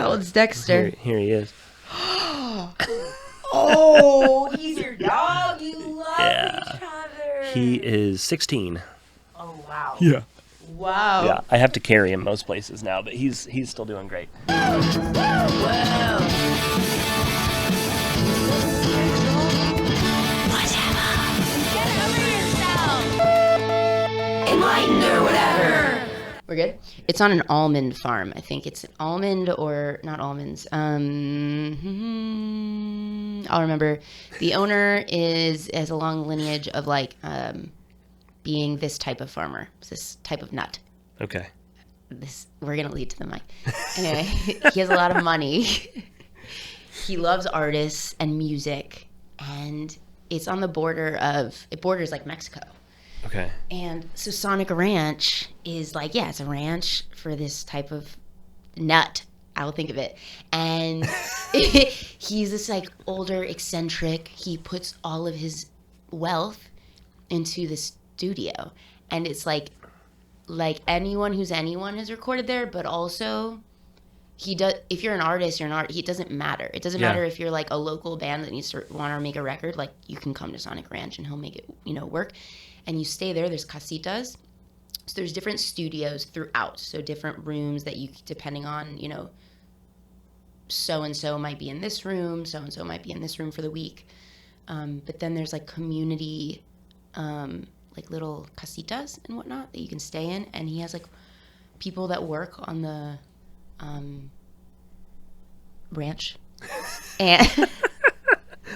How old's Dexter? Here he is. Oh, he's your dog. You love each other. He is 16. Oh, wow. Yeah. Wow. Yeah, I have to carry him most places now, but he's still doing great. Enlightened or whatever. We're good? It's on an almond farm. I think it's an almond or not almonds. I'll remember. The owner has a long lineage of being this type of farmer. It's this type of nut. Okay. We're gonna lead to the mic. Anyway, he has a lot of money. He loves artists and music, and it's on the it borders like Mexico. Okay. And so Sonic Ranch is it's a ranch for this type of nut, I'll think of it. And he's this older eccentric. He puts all of his wealth into the studio. And it's like anyone who's anyone is recorded there, but also if you're an artist, it doesn't matter. It doesn't matter if you're a local band that needs to want to make a record, you can come to Sonic Ranch and he'll make it, work. And you stay there. There's casitas. So there's different studios throughout. So different rooms that depending on, so-and-so might be in this room, so-and-so might be in this room for the week. But then there's community, little casitas and whatnot that you can stay in. And he has people that work on the ranch. And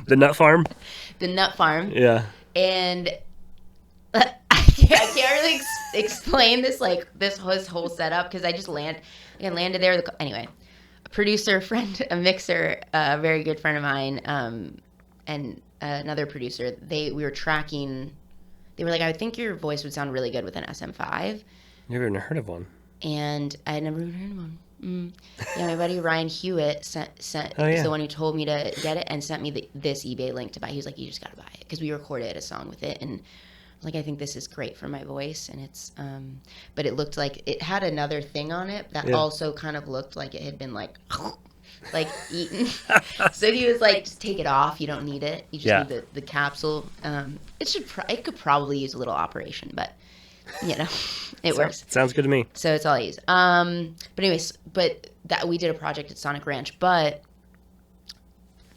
The nut farm? The nut farm. Yeah. And I can't really explain this whole setup because I landed there. Anyway, a producer friend, a mixer, a very good friend of mine, and another producer. We were tracking. They were like, I think your voice would sound really good with an SM5. Never even heard of one. And I had never even heard of one. Yeah, my buddy Ryan Hewitt sent Oh, yeah. is the one who told me to get it and sent me this eBay link to buy. He was like, you just gotta buy it because we recorded a song with it, and I think this is great for my voice. And it's but it looked like it had another thing on it that also kind of looked like it had been eaten. So he was like, just take it off, you don't need it, you just need the capsule. It could probably use a little operation, but it works. Sounds good to me. So it's all I use. But anyways, that we did a project at Sonic Ranch, but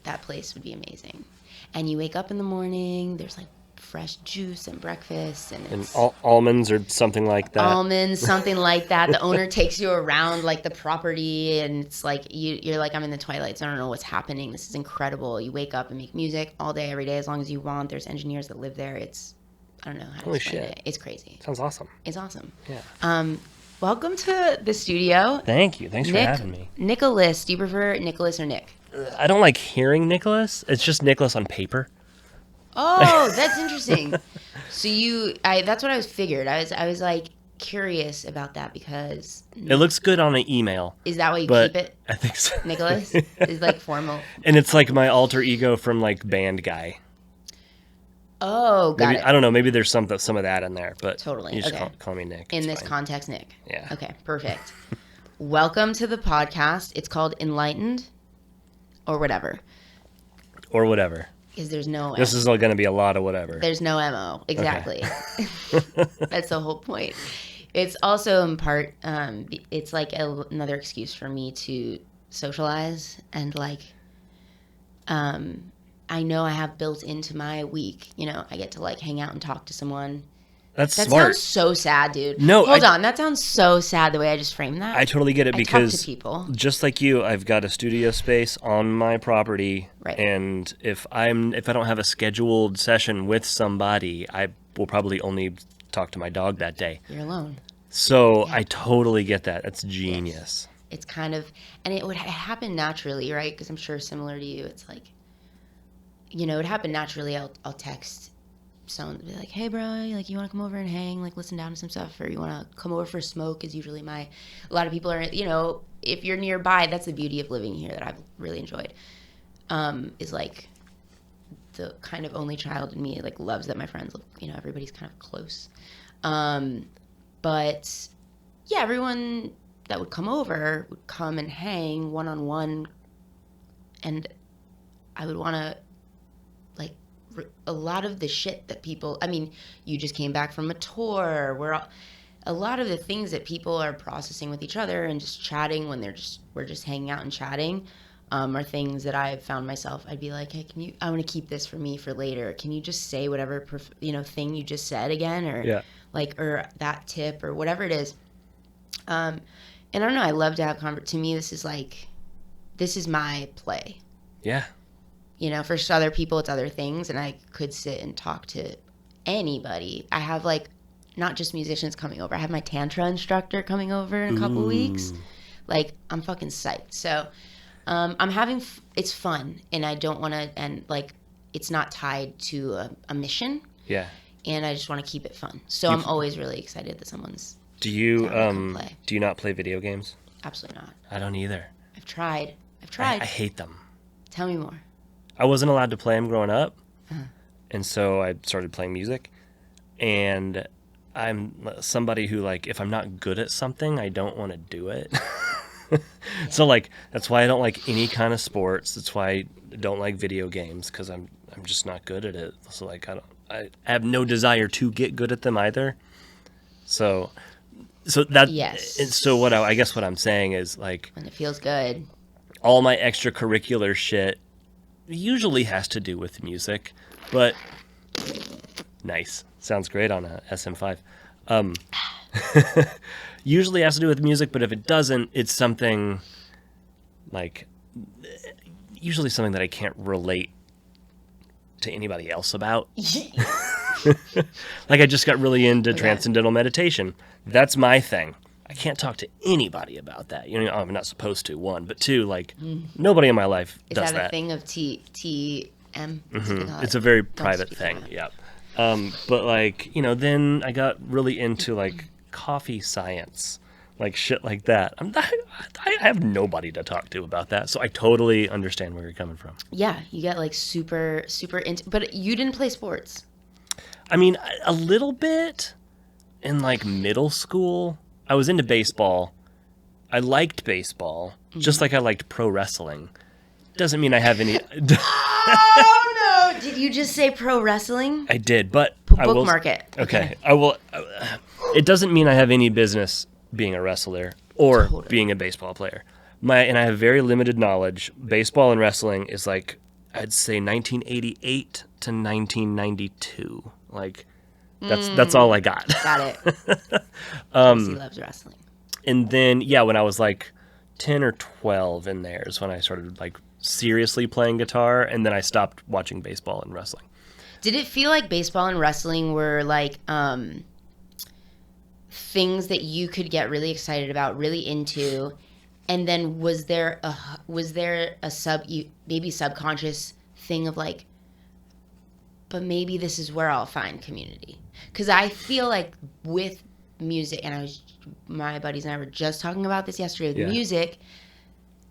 that place would be amazing. And you wake up in the morning, there's fresh juice and breakfast and almonds or something like that. Almonds, something like that. The owner takes you around the property, and it's you're like, I'm in the twilight zone. I don't know what's happening. This is incredible. You wake up and make music all day, every day, as long as you want. There's engineers that live there. I don't know how to explain it. It's crazy. Sounds awesome. It's awesome. Yeah. Welcome to the studio. Thank you. Thanks for having me. Nickolas. Do you prefer Nickolas or Nick? I don't like hearing Nickolas. It's just Nickolas on paper. Oh, that's interesting. So that's what I was figured. I was curious about that because it looks good on an email. Is that why you keep it? I think so. Nickolas is formal. And it's my alter ego from band guy. Oh, got it. I don't know. Maybe there's some of that in there, but totally. You just call me Nick. In this context, Nick. Yeah. Okay, perfect. Welcome to the podcast. It's called Enlightened or whatever. Or whatever. Because there's no... This is going to be a lot of whatever. There's no MO. Exactly. Okay. That's the whole point. It's also in part, it's another excuse for me to socialize and I know I have built into my week, I get to hang out and talk to someone. That smart. Sounds so sad, dude. No, hold on. That sounds so sad the way I just framed that. I totally get it because talk to people. Just like you, I've got a studio space on my property, right. And if I don't have a scheduled session with somebody, I will probably only talk to my dog that day. You're alone. So yeah. I totally get that. That's genius. Yes. It's kind of, and it would happen naturally, right? Because I'm sure similar to you, it's it would happen naturally. I'll text someone be like, hey bro, you want to come over and hang, listen down to some stuff, or you want to come over for a smoke is usually a lot of people are, if you're nearby, that's the beauty of living here that I've really enjoyed, is the kind of only child in me loves that my friends live, everybody's kind of close, but yeah, everyone that would come over would come and hang one-on-one, and I would want to, like, a lot of the shit that people, I mean, you just came back from a tour, a lot of the things that people are processing with each other and just chatting when we're just hanging out and chatting, are things that I've found myself, I'd be like, hey, I want to keep this for me for later. Can you just say whatever, thing you just said again? Or or that tip or whatever it is. And I don't know, I love to have to me, this is my play. Yeah. For other people, it's other things, and I could sit and talk to anybody. I have, like, not just musicians coming over. I have my Tantra instructor coming over in a couple weeks. Like, I'm fucking psyched. So, it's fun, and I don't want to, and, like, it's not tied to a mission. Yeah. And I just want to keep it fun. So I'm always really excited that someone's Do you play. Do you not play video games? Absolutely not. I don't either. I've tried. I hate them. Tell me more. I wasn't allowed to play them growing up, and so I started playing music. And I'm somebody who, like, if I'm not good at something, I don't want to do it. So, like, that's why I don't like any kind of sports. That's why I don't like video games, because I'm just not good at it. So, like, I have no desire to get good at them either. So that, yes. So I guess what I'm saying is, like, when it feels good, all my extracurricular shit usually has to do with music, but nice. Sounds great on a SM5. Usually has to do with music, but if it doesn't, it's something like, usually something that I can't relate to anybody else about. Like, I just got really into transcendental meditation. That's my thing. I can't talk to anybody about that. I'm not supposed to, one. But two, like, nobody in my life does that. Is that a thing of TM? It's a very private thing, yeah. But, like, then I got really into, like, coffee science, like, shit like that. I have nobody to talk to about that, so I totally understand where you're coming from. Yeah, you get, like, super, super into... But you didn't play sports. I mean, a little bit in, like, middle school. I was into baseball. I liked baseball, just like I liked pro wrestling. Doesn't mean I have any... Oh, no! Did you just say pro wrestling? I did, but... Bookmark it. Okay. I will... It doesn't mean I have any business being a wrestler or being a baseball player. And I have very limited knowledge. Baseball and wrestling is, like, I'd say 1988 to 1992. Like... That's all I got. Got it. He loves wrestling. And then, when I was like 10 or 12 in there is when I started, like, seriously playing guitar, and then I stopped watching baseball and wrestling. Did it feel like baseball and wrestling were, like, things that you could get really excited about, really into, and then was there a maybe subconscious thing of, like, but maybe this is where I'll find community? Because I feel like with music, and my buddies and I were just talking about this yesterday, with music,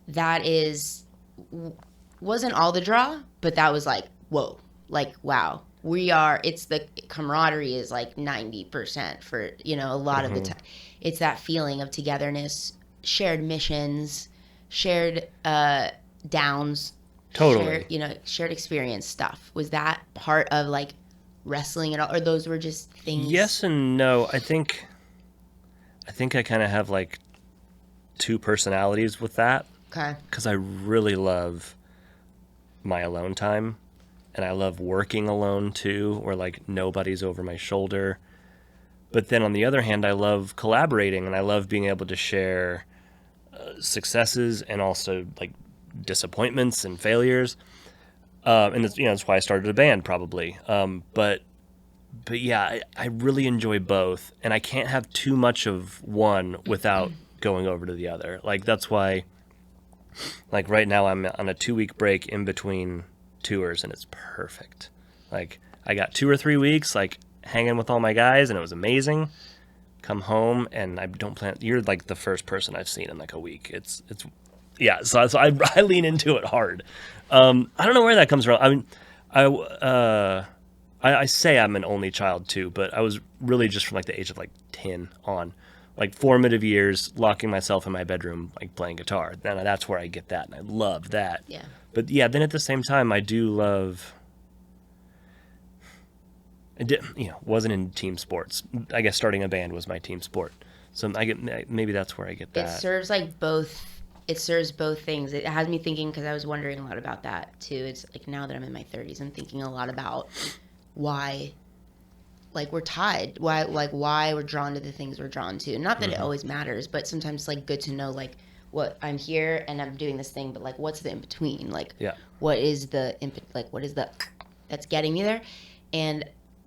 that wasn't all the draw, but that was like, whoa, like, wow, it's the camaraderie is like 90% for, a lot of the time. It's that feeling of togetherness, shared missions, shared downs, totally, shared experience stuff. Was that part of, like, wrestling at all, or those were just things? Yes and no. I think I kind of have, like, two personalities with that. Okay. Because I really love my alone time, and I love working alone too, where, like, nobody's over my shoulder. But then on the other hand, I love collaborating, and I love being able to share successes and also, like, disappointments and failures. And it's, that's why I started a band, probably. But yeah, I really enjoy both, and I can't have too much of one without going over to the other. Like, that's why, like, right now I'm on a 2-week break in between tours, and it's perfect. Like, I got 2 or 3 weeks, like, hanging with all my guys, and it was amazing. Come home, and I don't plan. You're, like, the first person I've seen in, like, a week. It's yeah. So I lean into it hard. I don't know where that comes from. I mean, I say I'm an only child too, but I was really just from, like, the age of, like, 10 on, like formative years, locking myself in my bedroom, like playing guitar. Then that's where I get that, and I love that. Yeah. But yeah, then at the same time, I do love. Wasn't in team sports. I guess starting a band was my team sport. So maybe that's where I get that. It serves like both. It serves both things. It has me thinking, because I was wondering a lot about that too. It's like now that I'm in my 30s, I'm thinking a lot about why, like, we're tied. Why we're drawn to the things we're drawn to. Not that it always matters, but sometimes it's like good to know, like, what I'm here and I'm doing this thing, but like, what's the in between? Like, what is the that's getting me there? And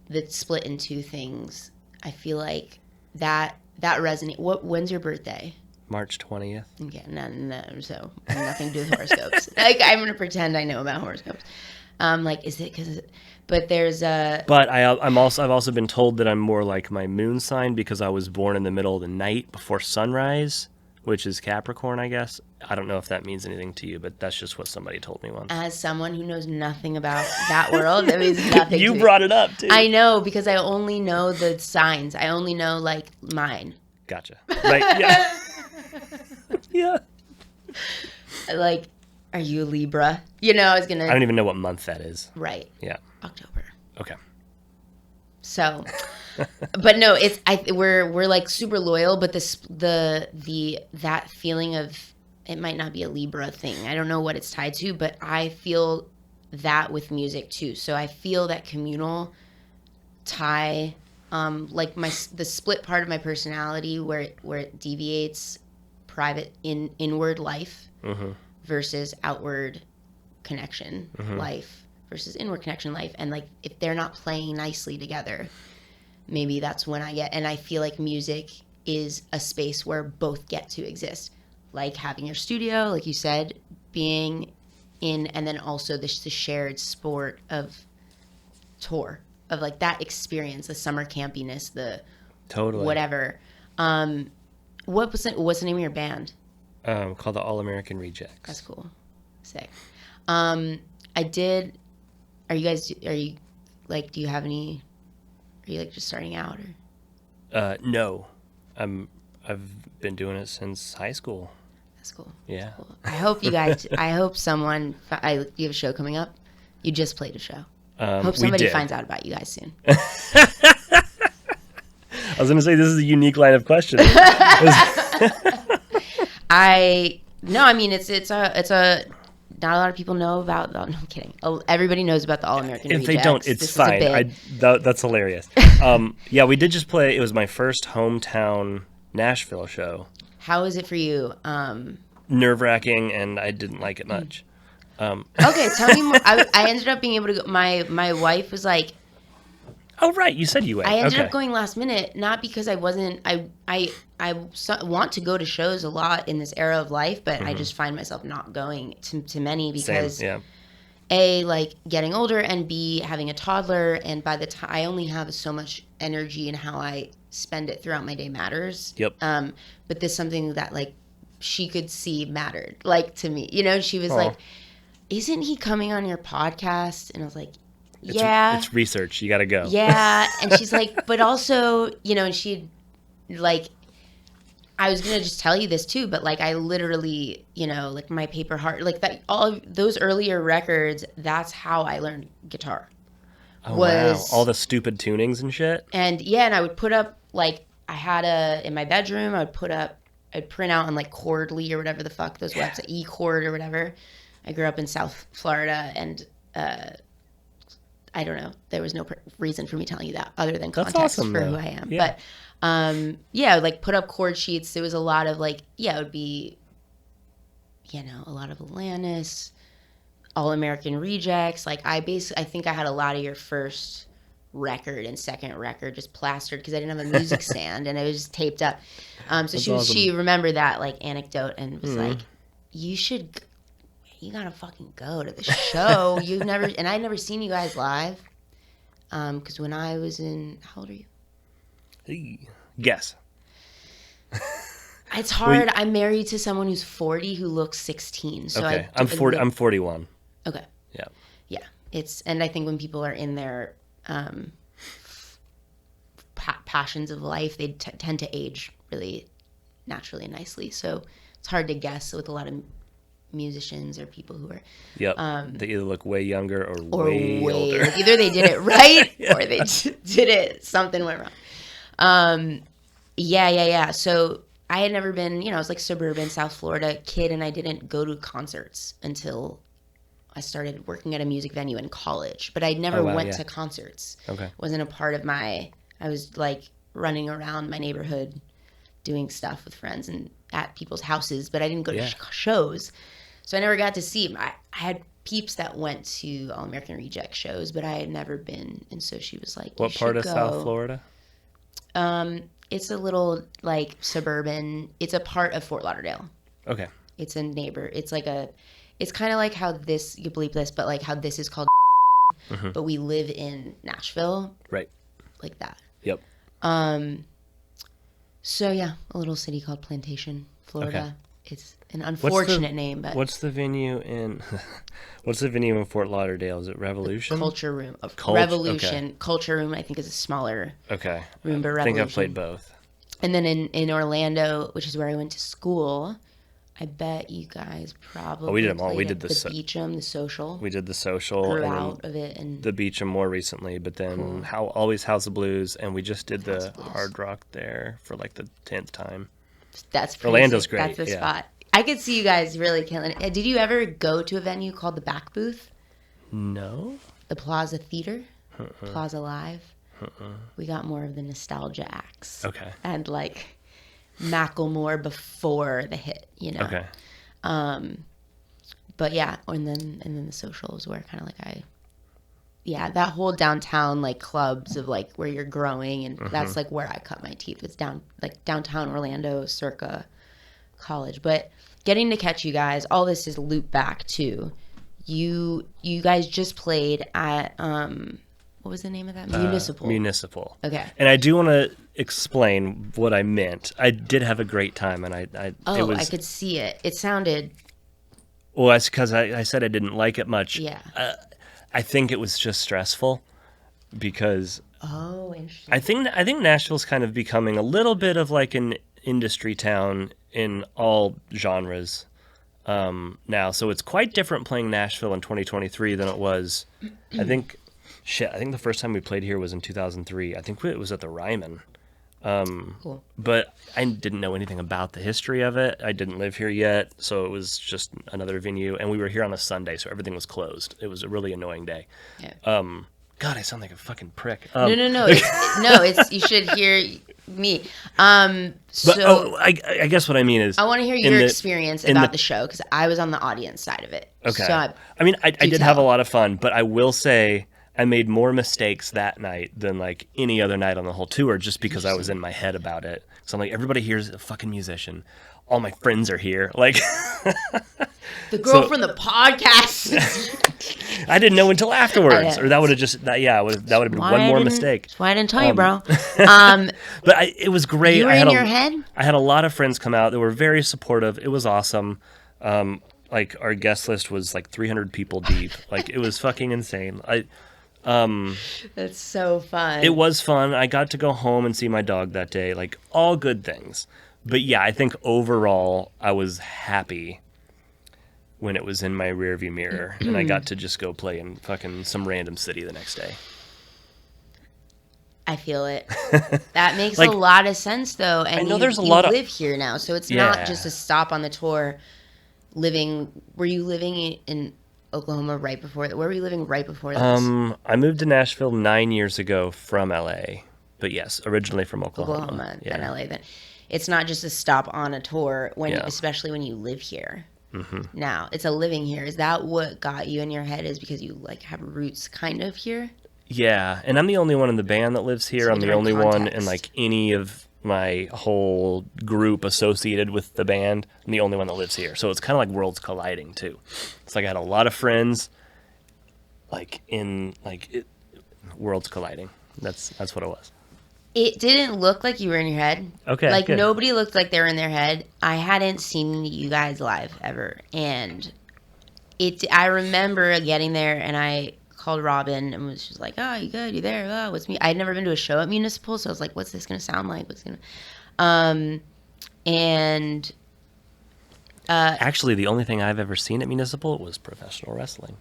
the split in two things. I feel like that resonate. When's your birthday? March 20th. Okay, no, so nothing to do with horoscopes. Like, I'm gonna pretend I know about horoscopes. Like, is it because? But there's a. But I've also been told that I'm more like my moon sign because I was born in the middle of the night before sunrise, which is Capricorn, I guess. I don't know if that means anything to you, but that's just what somebody told me once. As someone who knows nothing about that world, that means nothing. You brought it up too. I know, because I only know the signs. I only know like mine. Gotcha. Right. Yeah. Yeah. Like, are you a Libra? I don't even know what month that is. Right. Yeah. October. Okay. So, but no, we're like super loyal, but that feeling of, it might not be a Libra thing. I don't know what it's tied to, but I feel that with music too. So I feel that communal tie, like the split part of my personality where it deviates private inward life versus outward connection life versus inward connection life. And like, if they're not playing nicely together, maybe that's when and I feel like music is a space where both get to exist. Like having your studio, like you said, being in, and then also the shared sport of tour, of like that experience, the summer campiness, the totally whatever. What's the name of your band? Called the All American Rejects. That's cool. Sick. Are you like, do you have any, are you like just starting out or? No. I've been doing it since high school. That's cool. Yeah. That's cool. I hope you guys, you have a show coming up? You just played a show. Hope somebody finds out about you guys soon. I was going to say, this is a unique line of questioning. Not a lot of people know about. No, I'm kidding. Everybody knows about the All American Rejects. If they don't, it's fine. That's hilarious. Yeah, we did just play. It was my first hometown Nashville show. How is it for you? Nerve-wracking, and I didn't like it much. Okay, tell me more. I ended up being able to go. My wife was like, "Oh, right, you said you went." I ended up going last minute, not because I wasn't. I want to go to shows a lot in this era of life, but I just find myself not going to many because A, like getting older, and B, having a toddler, and by the time I only have so much energy, and how I spend it throughout my day matters. Yep. But this is something that like she could see mattered, like to me. She was like, "Isn't he coming on your podcast?" And I was like, "Yeah." It's research. You got to go. Yeah. And she's like, but also, and she like, I was going to just tell you this too, but like I literally, like my Paper Heart, like that, all of those earlier records, that's how I learned guitar. Oh, wow. All the stupid tunings and shit. And yeah, and I would put up, like, I had in my bedroom, I'd print out on like Chordly or whatever the fuck those websites, E-Chord or whatever. I grew up in South Florida, and I don't know. There was no reason for me telling you that other than context for who I am. Yeah. But yeah, like put up chord sheets. There was a lot of like, it would be, a lot of Alanis, All American Rejects. Like I think I had a lot of your first record and second record just plastered because I didn't have a music stand and it was just taped up. So she remembered that like anecdote and was like, you gotta fucking go to the show. I'd never seen you guys live. Because when I was how old are you? Guess. It's hard. I'm married to someone who's 40 who looks 16. So okay. I'm 40. I'm 41. Okay. Yeah. Yeah. And I think when people are in their passions of life, they tend to age really naturally and nicely. So it's hard to guess with a lot of musicians or people who are they either look way younger or way older. Like either they did it right or they did it, something went wrong. Yeah. So I had never been, I was like suburban South Florida kid, and I didn't go to concerts until I started working at a music venue in college. But I never went to concerts. Okay. Wasn't a part of I was like running around my neighborhood doing stuff with friends and at people's houses, but I didn't go to shows. So I never got to see them. I had peeps that went to All American Reject shows, but I had never been. And so she was like, what part of South Florida? It's a little like suburban. It's a part of Fort Lauderdale. Okay. It's a neighbor. It's like it's kind of like how this, you bleep this, but like how this is called, but we live in Nashville. Right. Like that. Yep. So yeah, a little city called Plantation, Florida. Okay. It's an unfortunate name, but what's the venue in Fort Lauderdale? Is it Revolution? Culture Room. Revolution. Okay. Culture Room, I think, is a smaller room, but Revolution. I think I've played both. And then in Orlando, which is where I went to school, I bet you guys probably we did them all. We did the Beecham, the Social. We did the Social. Grew out of it, and the Beecham more recently, but then always House of Blues, and we just did the Hard Rock there for like the 10th time. That's Orlando's great. That's the spot. I could see you guys really killing it. Did you ever go to a venue called the Back Booth? No. The Plaza Theater? Plaza Live? We got more of the nostalgia acts. Okay. And like Macklemore before the hit, Okay. But yeah, and then the Socials where kind of like that whole downtown like clubs of like where you're growing, and that's like where I cut my teeth. It's downtown Orlando circa college. But getting to catch you guys, all this is loop back to you guys just played at what was the name of that? Municipal. Okay. And I do want to explain what I meant. I did have a great time, and I could see it. It sounded. Well, that's because I said I didn't like it much. Yeah. I think it was just stressful because. Oh, interesting. I think Nashville's kind of becoming a little bit of like an industry town in all genres now. So it's quite different playing Nashville in 2023 than it was. I think the first time we played here was in 2003. I think it was at the Ryman. Cool. But I didn't know anything about the history of it. I didn't live here yet, so it was just another venue. And we were here on a Sunday, so everything was closed. It was a really annoying day. Yeah. God, I sound like a fucking prick. No. It's you should hear me. I guess what I mean is I want to hear your experience about the show, because I was on the audience side of it. Okay. So I did have a lot of fun, but I will say I made more mistakes that night than like any other night on the whole tour, just because I was in my head about it. So I'm like, everybody here's a fucking musician. All my friends are here. Like the girl from the podcast. I didn't know until afterwards, or that would have been one more mistake. That's why I didn't tell you, bro. But it was great. You were in your head? I had a lot of friends come out. They were very supportive. It was awesome. Like our guest list was like 300 people deep. Like it was fucking insane. That's so fun. It was fun. I got to go home and see my dog that day. Like all good things. But yeah, I think overall I was happy when it was in my rearview mirror and I got to just go play in fucking some random city the next day. I feel it. That makes a lot of sense though. And I know you live here now, so it's not just a stop on the tour. Were you living in Oklahoma right before that? Where were you living right before this? I moved to Nashville 9 years ago from LA, but yes, originally from Oklahoma. Then LA. Then it's not just a stop on a tour especially when you live here. Mm-hmm. Now it's a living here. Is that what got you in your head? Is because you like have roots kind of here? Yeah, and I'm the only one in the band that lives here. I'm the only one in like any of my whole group associated with the band. I'm the only one that lives here. So it's kind of like worlds colliding too. It's like I had a lot of friends worlds colliding. That's what it was. It didn't look like you were in your head. Okay. Like good. Nobody looked like they were in their head. I hadn't seen you guys live ever. And I remember getting there and I called Robin and was just like, "Oh, you good? You there? Oh, what's me?" I'd never been to a show at Municipal, so I was like, "What's this gonna sound like? And Actually, the only thing I've ever seen at Municipal was professional wrestling.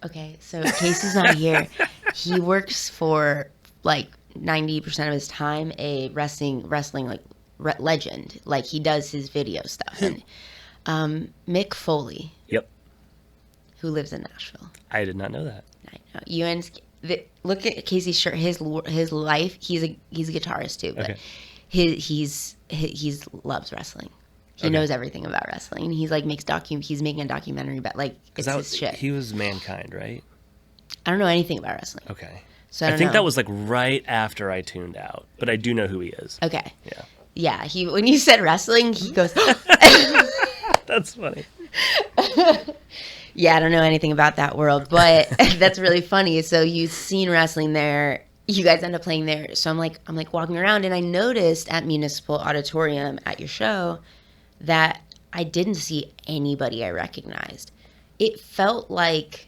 okay, so Casey's not here. He works for like 90% of his time a wrestling like legend. Like he does his video stuff. And Mick Foley, Yep. who lives in Nashville. I did not know that. I know. Look at Casey's shirt. His life. He's a guitarist too, but Okay. he's loves wrestling. He knows everything about wrestling. He's like he's making a documentary about like it's his shit. He was Mankind, right? I don't know anything about wrestling. Okay. So I think know. that was like right after I tuned out, but I do know who he is. Okay. Yeah. Yeah. When you said wrestling, he goes. That's funny. Yeah, I don't know anything about that world, but that's really funny. So you've seen wrestling there. You guys end up playing there. So I'm like walking around, and I noticed at Municipal Auditorium at your show that I didn't see anybody I recognized. It felt like,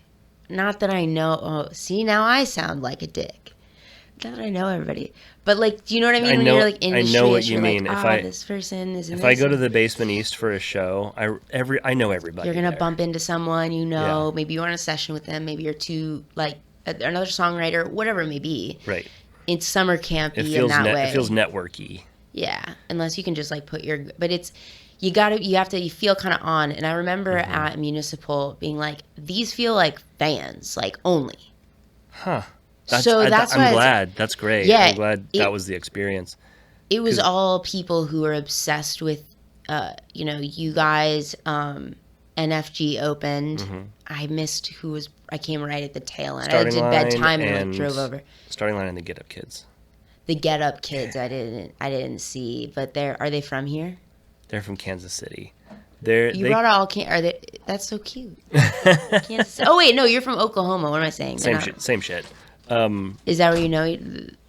not that I know. Oh, see, now I sound like a dick. Not that I know everybody, but like, do you know what I mean? When you're like industry, I know what you you're mean. Like, this person is. If I go to the Basement East for a show, I know everybody. You're gonna there. bump into someone you know. Yeah. Maybe you're on a session with them. Maybe you're too like another songwriter, whatever it may be. Right. It's summer campy in that way. It feels networky. Yeah, unless you can just like put your. But it's you feel kind of on. And I remember at Municipal being like, these feel like fans, like only. Huh. I'm glad. That's great. Yeah, I'm glad that was the experience. It was all people who were obsessed with, you guys. NFG opened. Mm-hmm. I missed I came right at the tail end. Starting I did bedtime Line and like drove over. Starting Line and the Get Up Kids. The Get Up Kids I didn't see, but are they from here? They're from Kansas City. Brought all that's so cute. Kansas, oh wait, no, you're from Oklahoma. What am I saying? Same shit. Is that where you know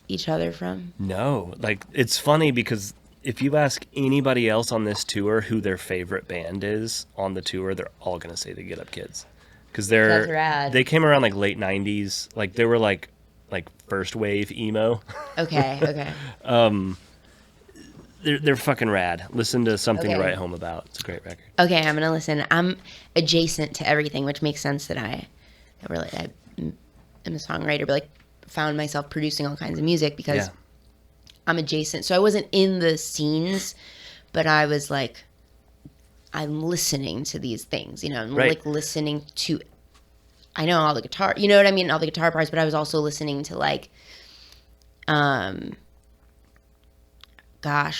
each other from? No, like it's funny because if you ask anybody else on this tour who their favorite band is on the tour, they're all gonna say the Get Up Kids, because That's rad. they came around like late '90s, like they were like first wave emo. Okay. They're fucking rad. Listen to Something to Write Home About. It's a great record. Okay, I'm gonna listen. I'm adjacent to everything, which makes sense that I am a songwriter, but like found myself producing all kinds of music because I'm adjacent. So I wasn't in the scenes, but I was like, I'm listening to these things, I'm like listening to, I know all the guitar, you know what I mean? All the guitar parts, but I was also listening to like, I had I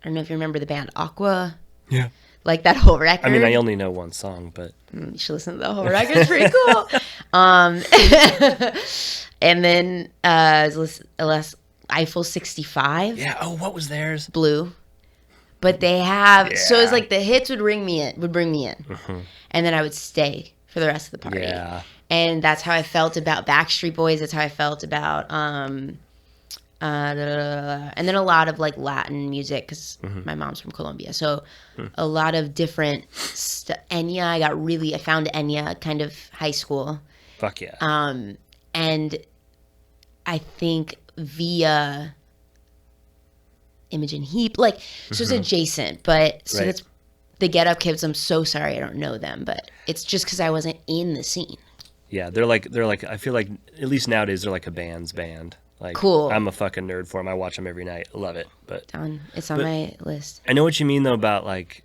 don't know if you remember the band Aqua. Yeah. Like that whole record. I mean, I only know one song, but you should listen to the whole record. It's pretty cool. And then Eiffel 65. Yeah. Oh, what was theirs? Blue. But they have so it's like the hits would bring me in, Mm-hmm. and then I would stay for the rest of the party. Yeah. And that's how I felt about Backstreet Boys. That's how I felt about and then a lot of like Latin music because my mom's from Colombia, so a lot of different Enya. I found Enya kind of high school. Fuck yeah. And I think via Imogen Heap, like so it's adjacent, but so that's the Get Up Kids. I'm so sorry I don't know them, but it's just because I wasn't in the scene. Yeah, they're like I feel like at least nowadays they're like a band's band. Like, cool. I'm a fucking nerd for them. I watch them every night. I love it. But it's on my list. I know what you mean though about like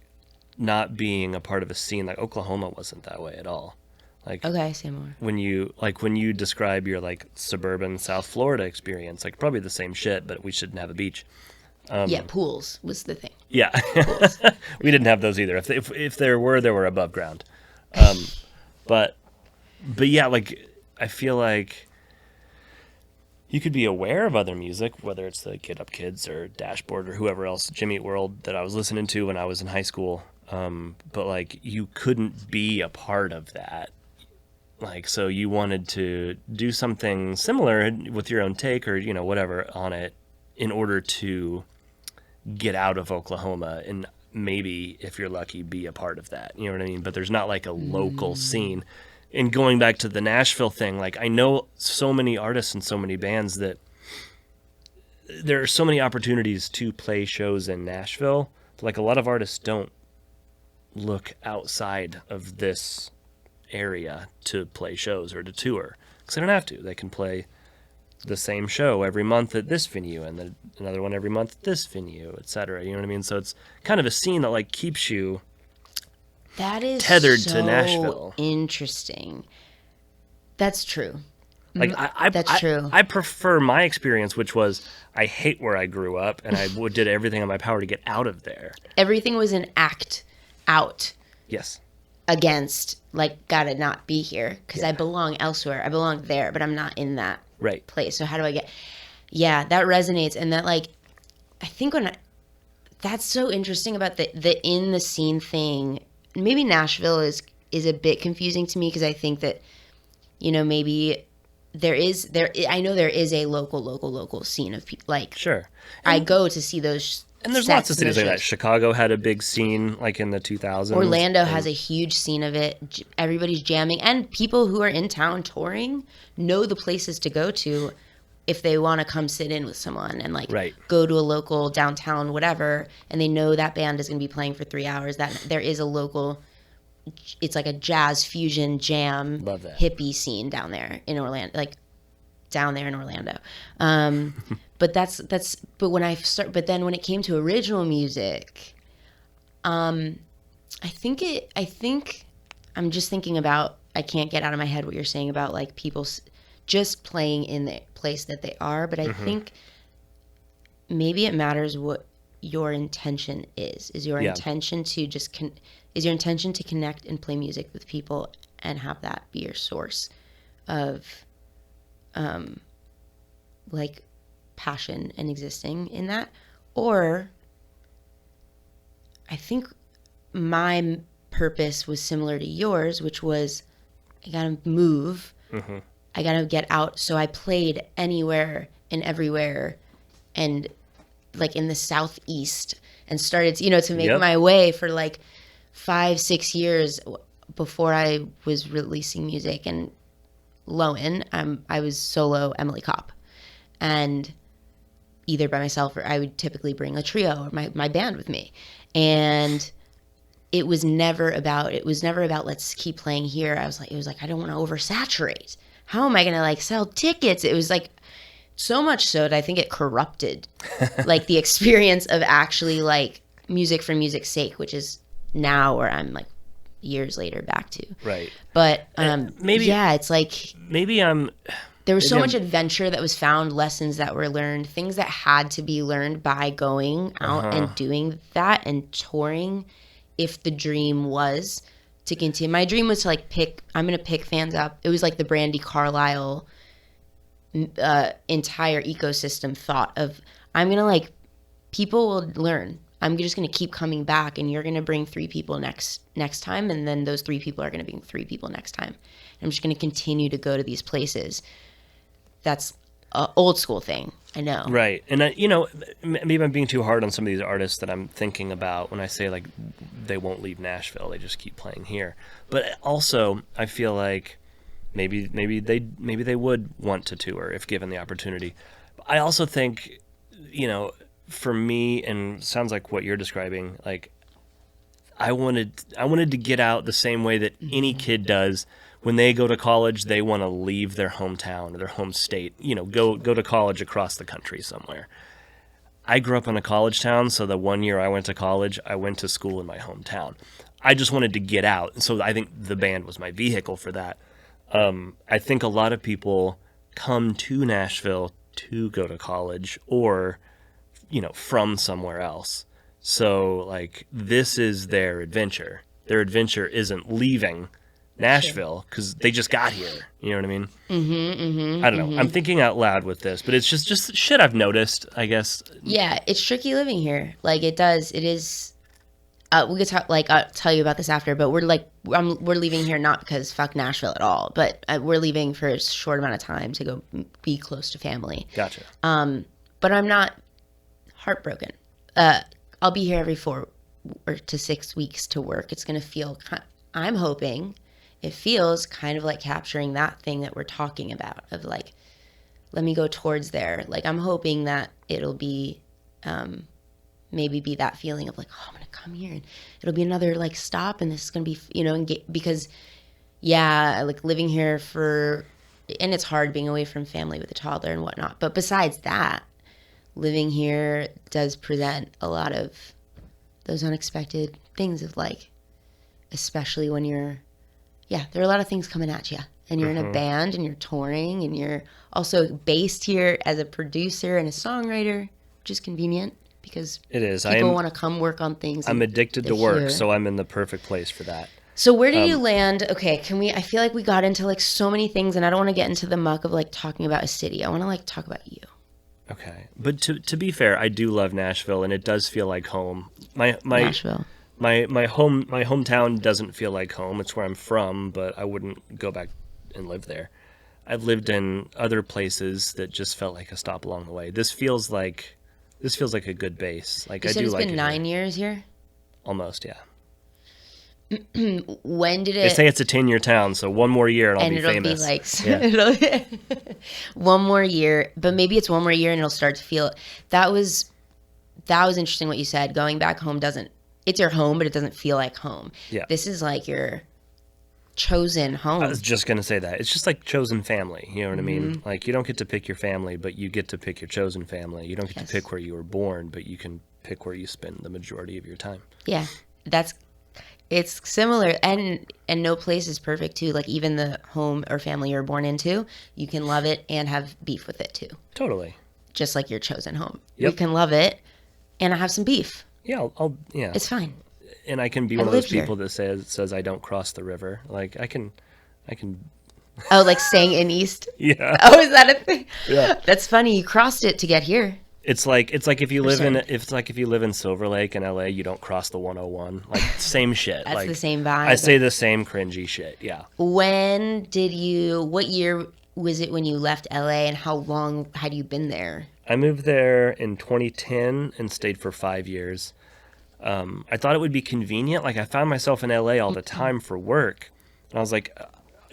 not being a part of a scene. Like Oklahoma wasn't that way at all. Like okay, say more. When you describe your like suburban South Florida experience, like probably the same shit, but we shouldn't have a beach. Pools was the thing. Yeah, we didn't have those either. If there were above ground. But yeah, like I feel like you could be aware of other music, whether it's the Get Up Kids or Dashboard or whoever else, Jimmy Eat World, that I was listening to when I was in high school. But like you couldn't be a part of that. Like, so you wanted to do something similar with your own take or, whatever on it in order to get out of Oklahoma and maybe, if you're lucky, be a part of that. You know what I mean? But there's not like a local scene. And going back to the Nashville thing, like I know so many artists and so many bands that there are so many opportunities to play shows in Nashville. Like a lot of artists don't look outside of this area to play shows or to tour because they don't have to. They can play the same show every month at this venue and then another one every month at this venue, etc. You know what I mean? So it's kind of a scene that like keeps you tethered to Nashville. Interesting. That's true. Like That's true. I prefer my experience, which was I hate where I grew up, and I did everything in my power to get out of there. Everything was an act out. Yes. Against, like, gotta not be here because I belong elsewhere. I belong there, but I'm not in that place. So how do I get? Yeah, that resonates, and that like, I think that's so interesting about the in the scene thing. Maybe Nashville is a bit confusing to me because I think that, you know, maybe. I know there is a local scene of people. Like, sure, I go to see those. And there's lots of cities like that. Chicago had a big scene like in the 2000s. Orlando has a huge scene of it. Everybody's jamming, and people who are in town touring know the places to go to if they want to come sit in with someone and like go to a local downtown whatever, and they know that band is going to be playing for 3 hours. That there is a local. It's like a jazz fusion jam hippie scene down there in Orlando, but but then when it came to original music, I think I'm just thinking about, I can't get out of my head what you're saying about like people just playing in the place that they are, but I think maybe it matters what your intention is your intention to just is your intention to connect and play music with people and have that be your source of like passion and existing in that? Or I think my purpose was similar to yours, which was I gotta move, I gotta get out. So I played anywhere and everywhere and like in the Southeast and started to make my way for like 5-6 years before I was releasing music. And Lowen, I was solo Emily Kopp, and either by myself or I would typically bring a trio or my band with me. And it was never about let's keep playing here. It was like I don't want to oversaturate. How am I going to like sell tickets? It was like so much so that I think it corrupted like the experience of actually like music for music's sake, which is now where I'm like years later back to. Right. But it's like there was so much adventure that was found, lessons that were learned, things that had to be learned by going out and doing that and touring. If the dream was to continue, my dream was to like I'm going to pick fans up. It was like the Brandy Carlisle entire ecosystem thought of, I'm going to like, people will learn. I'm just going to keep coming back, and you're going to bring 3 people next time, and then those 3 people are going to bring 3 people next time. I'm just going to continue to go to these places. That's an old school thing, I know. Right. And, maybe I'm being too hard on some of these artists that I'm thinking about when I say, like, they won't leave Nashville. They just keep playing here. But also, I feel like maybe they would want to tour if given the opportunity. I also think, for me, and sounds like what you're describing, like I wanted to get out the same way that any kid does when they go to college. They want to leave their hometown or their home state, go to college across the country somewhere. I grew up in a college town, so the 1 year I went to college, I went to school in my hometown. I just wanted to get out, and so I think the band was my vehicle for that. I think a lot of people come to Nashville to go to college or from somewhere else. So like this is their adventure. Their adventure isn't leaving Nashville because they just got here. You know what I mean? I don't know. I'm thinking out loud with this, but it's just shit I've noticed, I guess. Yeah, it's tricky living here. Like it is. We could talk. Like I'll tell you about this after, but we're leaving here not because fuck Nashville at all, but we're leaving for a short amount of time to go be close to family. Gotcha. But I'm not heartbroken. I'll be here every 4 to 6 weeks to work. It's going to feel, I'm hoping it feels kind of like capturing that thing that we're talking about of like let me go towards there. Like, I'm hoping that it'll be, maybe be that feeling of like, oh, I'm going to come here and it'll be another like stop and this is going to be, you know, because yeah, like living here and it's hard being away from family with a toddler and whatnot. But besides that, living here does present a lot of those unexpected things of like, especially when there are a lot of things coming at you and you're in a band and you're touring and you're also based here as a producer and a songwriter, which is convenient because it is. People want to come work on things. I'm addicted to work, so I'm in the perfect place for that. So where did you land? Okay, I feel like we got into like so many things and I don't want to get into the muck of like talking about a city. I want to like talk about you. Okay. But to be fair, I do love Nashville and it does feel like home. Nashville. My hometown doesn't feel like home. It's where I'm from, but I wouldn't go back and live there. I've lived in other places that just felt like a stop along the way. This feels like a good base. Like, You I said do it's like been it 9 here. years here? Almost, yeah. When did it? They say it's a 10-year town, so one more year and I'll be it'll famous. Be like one more year, but maybe it's one more year and it'll start to feel. That was interesting what you said. Going back home it's your home, but it doesn't feel like home. Yeah. This is like your chosen home. I was just gonna say that. It's just like chosen family. You know what I mean? Like, you don't get to pick your family, but you get to pick your chosen family. You don't get to pick where you were born, but you can pick where you spend the majority of your time. Yeah, it's similar, and no place is perfect too. Like, even the home or family you're born into, you can love it and have beef with it too. Totally. Just like your chosen home. Yep. You can love it and have some beef. Yeah, I'll It's fine. And I can be one of those people that says I don't cross the river. Like, I can. Oh, like staying in East? Yeah. Oh, is that a thing? Yeah. That's funny. You crossed it to get here. It's like if you live in Silver Lake in LA, you don't cross the 101. Like, same shit. That's like, the same vibe. I say the same cringy shit. Yeah. What year was it when you left LA, and how long had you been there? I moved there in 2010 and stayed for 5 years. I thought it would be convenient. Like, I found myself in LA all the time for work. And I was like,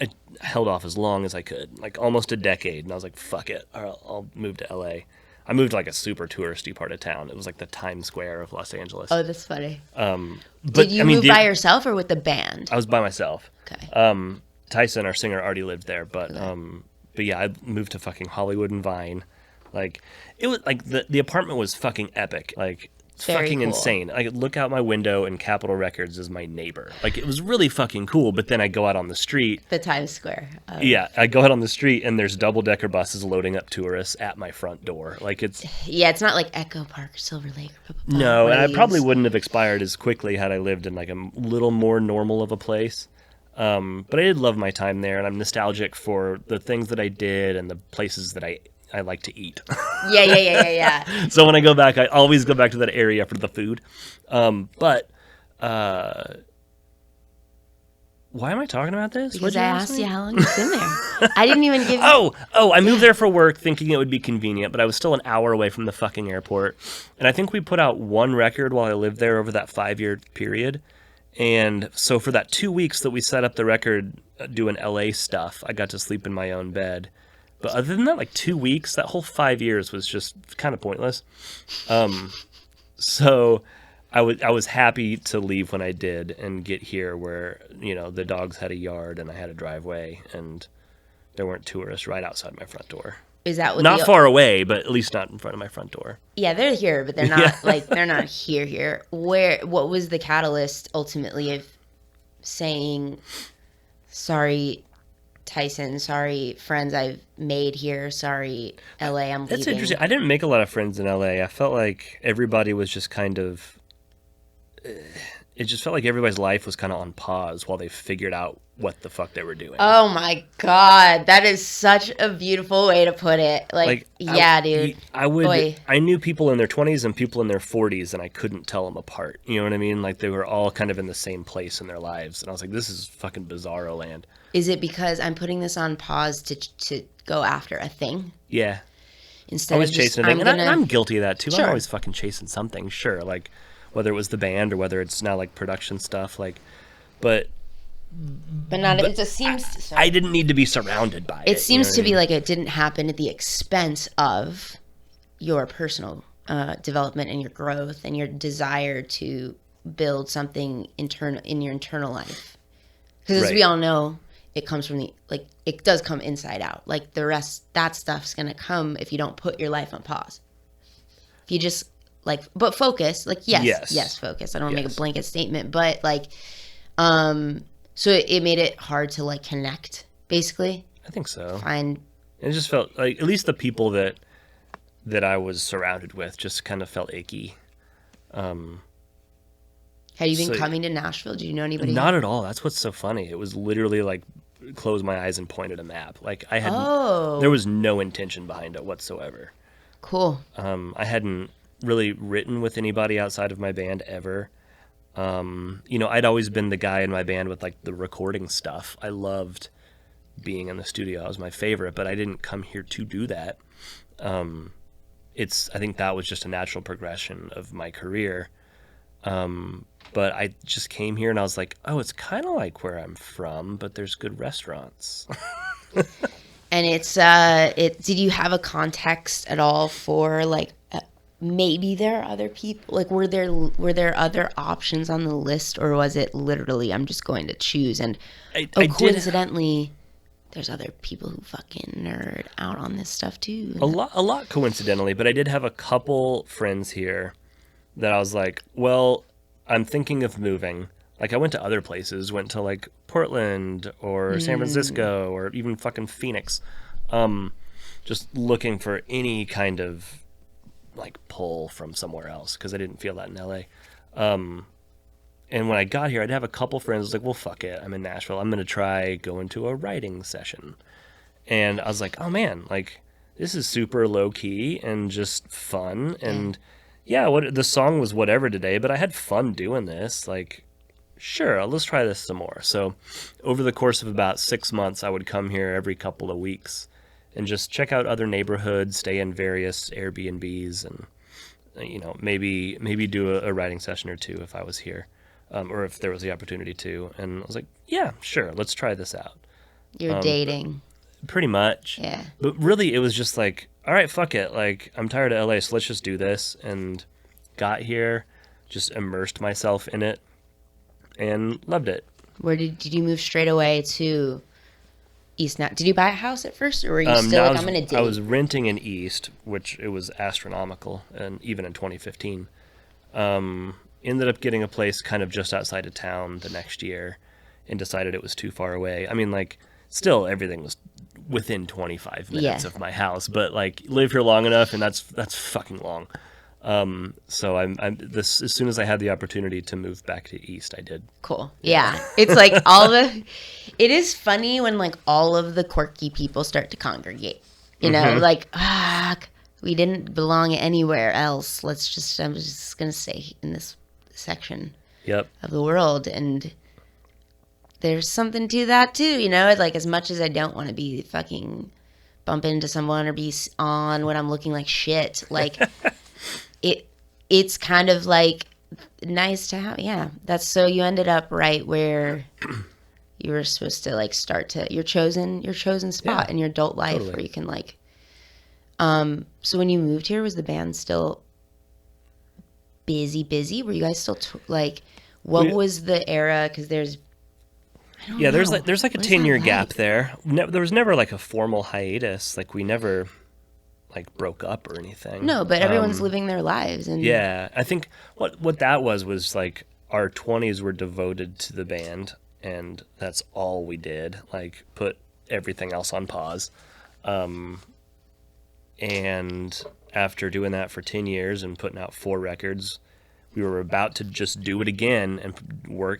I held off as long as I could, like almost a decade. And I was like, fuck it. I'll move to LA. I moved to like a super touristy part of town. It was like the Times Square of Los Angeles. Oh, that's funny. But did you move by yourself or with the band? I was by myself. Okay. Tyson, our singer, already lived there, but yeah, I moved to fucking Hollywood and Vine. Like, it was like the apartment was fucking epic. Like, it's Very fucking cool. insane. I could look out my window and Capitol Records is my neighbor. Like, it was really fucking cool. But then I go out on the street. The Times Square. Yeah, I go out on the street and there's double-decker buses loading up tourists at my front door. Like, it's not like Echo Park or Silver Lake. No, and I probably wouldn't have expired as quickly had I lived in like a little more normal of a place. But I did love my time there, and I'm nostalgic for the things that I did and the places that I like to eat. Yeah. So when I go back, I always go back to that area for the food. But why am I talking about this? Because I asked you how long you've been there. I didn't even give you... Oh, I moved there for work thinking it would be convenient, but I was still an hour away from the fucking airport. And I think we put out one record while I lived there over that 5-year period. And so for that 2 weeks that we set up the record doing LA stuff, I got to sleep in my own bed. But other than that, like 2 weeks, that whole 5 years was just kind of pointless. So I was happy to leave when I did and get here where, you know, the dogs had a yard and I had a driveway and there weren't tourists right outside my front door. Is that what not far away, but at least not in front of my front door. Yeah, they're here, but they're not they're not here. What was the catalyst ultimately of saying, sorry, Tyson, sorry, friends I've made here, sorry, LA, I'm leaving? That's interesting. I didn't make a lot of friends in LA. I felt like everybody was just kind of, it just felt like everybody's life was kind of on pause while they figured out what the fuck they were doing. Oh my God, that is such a beautiful way to put it. Dude. I knew people in their 20s and people in their 40s and I couldn't tell them apart. You know what I mean? Like, they were all kind of in the same place in their lives. And I was like, this is fucking bizarro land. Is it because I'm putting this on pause to go after a thing? Yeah. Instead I was of just, chasing a thing. And I'm guilty of that too. Sure. I'm always fucking chasing something. Sure. Like, whether it was the band or whether it's now like production stuff. Like, but But not, it just seems... I didn't need to be surrounded by it. It seems to be like it didn't happen at the expense of your personal development and your growth and your desire to build something internal in your internal life. Because as we all know, it comes from it does come inside out. Like the rest, that stuff's going to come if you don't put your life on pause. If you just but focus, yes, focus. I don't want to make a blanket statement, but so it made it hard to connect, basically. I think so. It just felt like at least the people that I was surrounded with just kind of felt icky. Had you been coming to Nashville? Do you know anybody? Not at all. That's what's so funny. It was literally close my eyes and point at a map. I hadn't. There was no intention behind it whatsoever. Cool. I hadn't really written with anybody outside of my band ever. I'd always been the guy in my band with the recording stuff. I loved being in the studio. It was my favorite, but I didn't come here to do that. I think that was just a natural progression of my career. But I just came here and I was like, oh, it's kind of like where I'm from, but there's good restaurants. And did you have a context at all for maybe there are other people? Were there other options on the list, or was it literally I'm just going to choose and coincidentally there's other people who fucking nerd out on this stuff too? A lot coincidentally, but I did have a couple friends here that I was like, well, I'm thinking of moving. I went to other places, went to Portland or San Francisco or even fucking Phoenix, just looking for any kind of pull from somewhere else because I didn't feel that in LA. And when I got here, I'd have a couple friends. I was like, well, fuck it. I'm in Nashville. I'm going to try going to a writing session. And I was like, oh man, this is super low key and just fun. And the song was whatever today, but I had fun doing this. Sure, let's try this some more. So over the course of about 6 months, I would come here every couple of weeks and just check out other neighborhoods, stay in various Airbnbs, and maybe do a writing session or two if I was here, or if there was the opportunity to. And I was like, yeah, sure, let's try this out. You're dating. Pretty much. Yeah. But really, it was just all right, fuck it. I'm tired of LA, so let's just do this. And got here, just immersed myself in it, and loved it. Where did you move straight away to East? Did you buy a house at first, or were you still I'm gonna date? I was renting in East, which it was astronomical, and even in 2015. Ended up getting a place kind of just outside of town the next year, and decided it was too far away. I mean, still everything was within 25 minutes of my house, but live here long enough, and that's fucking long. So as soon as I had the opportunity to move back to East, I did. Cool. Yeah. It's it is funny when all of the quirky people start to congregate, you know, we didn't belong anywhere else. I'm just going to say in this section of the world. And there's something to that too, you know, as much as I don't want to be fucking bump into someone or be on when I'm looking like shit, it's kind of nice to have. That's so you ended up right where you were supposed to start to your chosen spot in your adult life where you can so when you moved here, was the band still busy? Were you guys still what was the era? Because there's there's a 10-year gap there. There was never a formal hiatus. We never broke up or anything. No, but everyone's living their lives. And I think what that was our 20s were devoted to the band, and that's all we did. Put everything else on pause. And after doing that for 10 years and putting out 4 records, we were about to just do it again and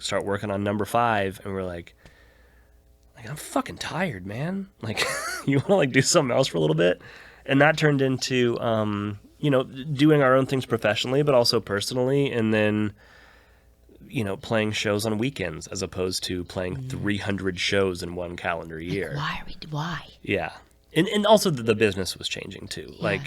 start working on number 5, and we're like, I'm fucking tired, man. You want to do something else for a little bit? And that turned into, doing our own things professionally, but also personally. And then, playing shows on weekends as opposed to playing 300 shows in one calendar year. Why? Yeah. And also the business was changing too. Yeah.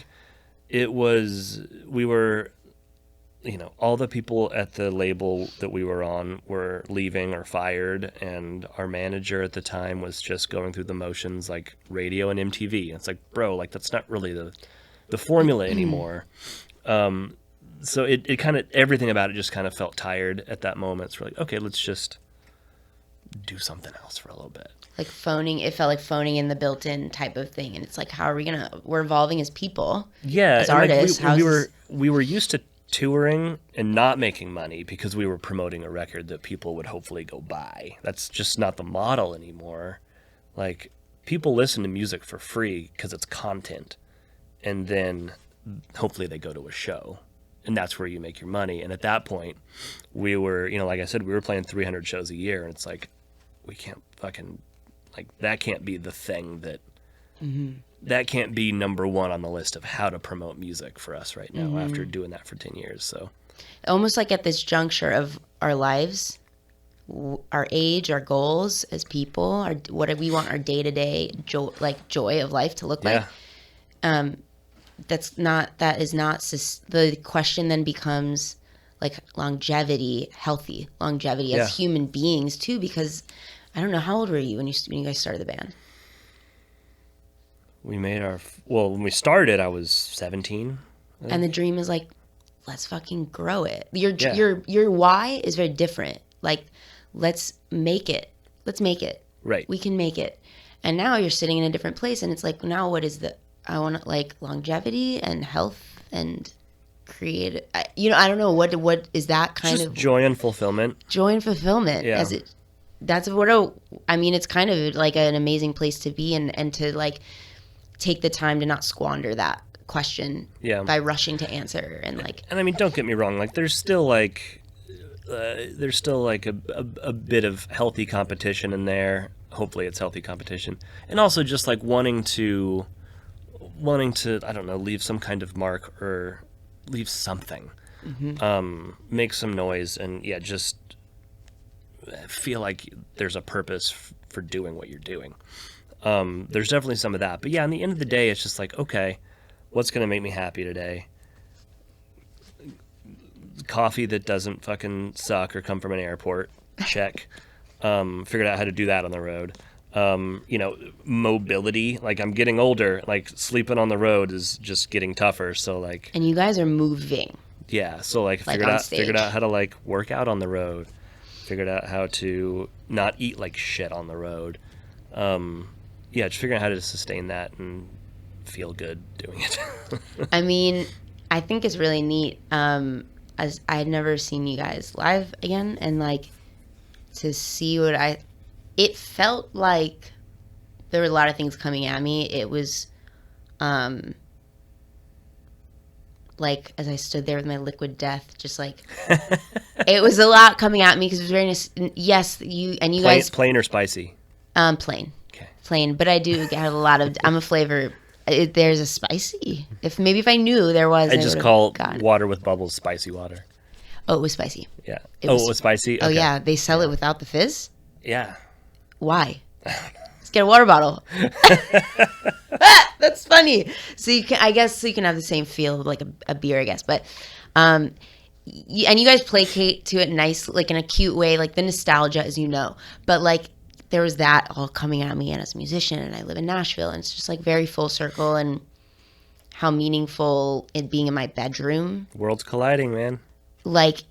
all the people at the label that we were on were leaving or fired, and our manager at the time was just going through the motions like radio and MTV. It's like, bro, like that's not really the formula anymore. So it kind of, everything about it just kind of felt tired at that moment. So we're like, okay, let's just do something else for a little bit. Like it felt like phoning in the built-in type of thing. And it's like, how are we we're evolving as people. Yeah. As artists. Like we were used to touring and not making money because we were promoting a record that people would hopefully go buy. That's just not the model anymore. Like, people listen to music for free because it's content. And then hopefully they go to a show. And that's where you make your money. And at that point, we were, like I said, we were playing 300 shows a year. And it's like, we can't fucking, like, that can't be the thing that can't be number one on the list of how to promote music for us right now after doing that for 10 years. So almost like at this juncture of our lives, our age, our goals as people, what we want our day-to-day joy of life to look like. The question then becomes like healthy longevity as human beings too, because I don't know, how old were you when you guys started the band? We made when we started, I was 17. And the dream is like, let's fucking grow it. Your why is very different. Like, let's make it. Right. We can make it. And now you're sitting in a different place, and it's like, now what is I want like longevity and health and creative. I don't know what is that kind just of joy and fulfillment. Joy and fulfillment. Yeah. It's kind of like an amazing place to be and to like take the time to not squander that question by rushing to answer and like. And I mean, don't get me wrong. Like, there's still like a bit of healthy competition in there. Hopefully, it's healthy competition, and also just like wanting to, I don't know, leave some kind of mark or leave something, make some noise, and just feel like there's a purpose for doing what you're doing. There's definitely some of that, but in the end of the day, it's just like, okay, what's going to make me happy today? Coffee that doesn't fucking suck or come from an airport. Check. Figured out how to do that on the road. Mobility. Like, I'm getting older. Like, sleeping on the road is just getting tougher. So like. And you guys are moving. Yeah. So like figured out how to like work out on the road. Figured out how to not eat like shit on the road. Just figuring out how to sustain that and feel good doing it. I mean, I think it's really neat. As I had never seen you guys live again, and like to see it felt like there were a lot of things coming at me. It was like as I stood there with my liquid death, just like it was a lot coming at me because it was very nice. Yes, you guys plain or spicy? Plain. Okay. Plain, but I do have a lot of. I'm a flavor. There's a spicy. If I knew there was, I just call water with bubbles spicy water. Oh, it was spicy. Yeah. It was spicy. Okay. Oh yeah, they sell it without the fizz. Yeah. Why? Let's get a water bottle. That's funny. So you can have the same feel of like a beer, I guess. But and you guys placate to it nice, like in a cute way, like the nostalgia, as you know. But like there was that all coming at me, and as a musician, and I live in Nashville, and it's just like very full circle, and how meaningful it being in my bedroom. Worlds colliding, man. Like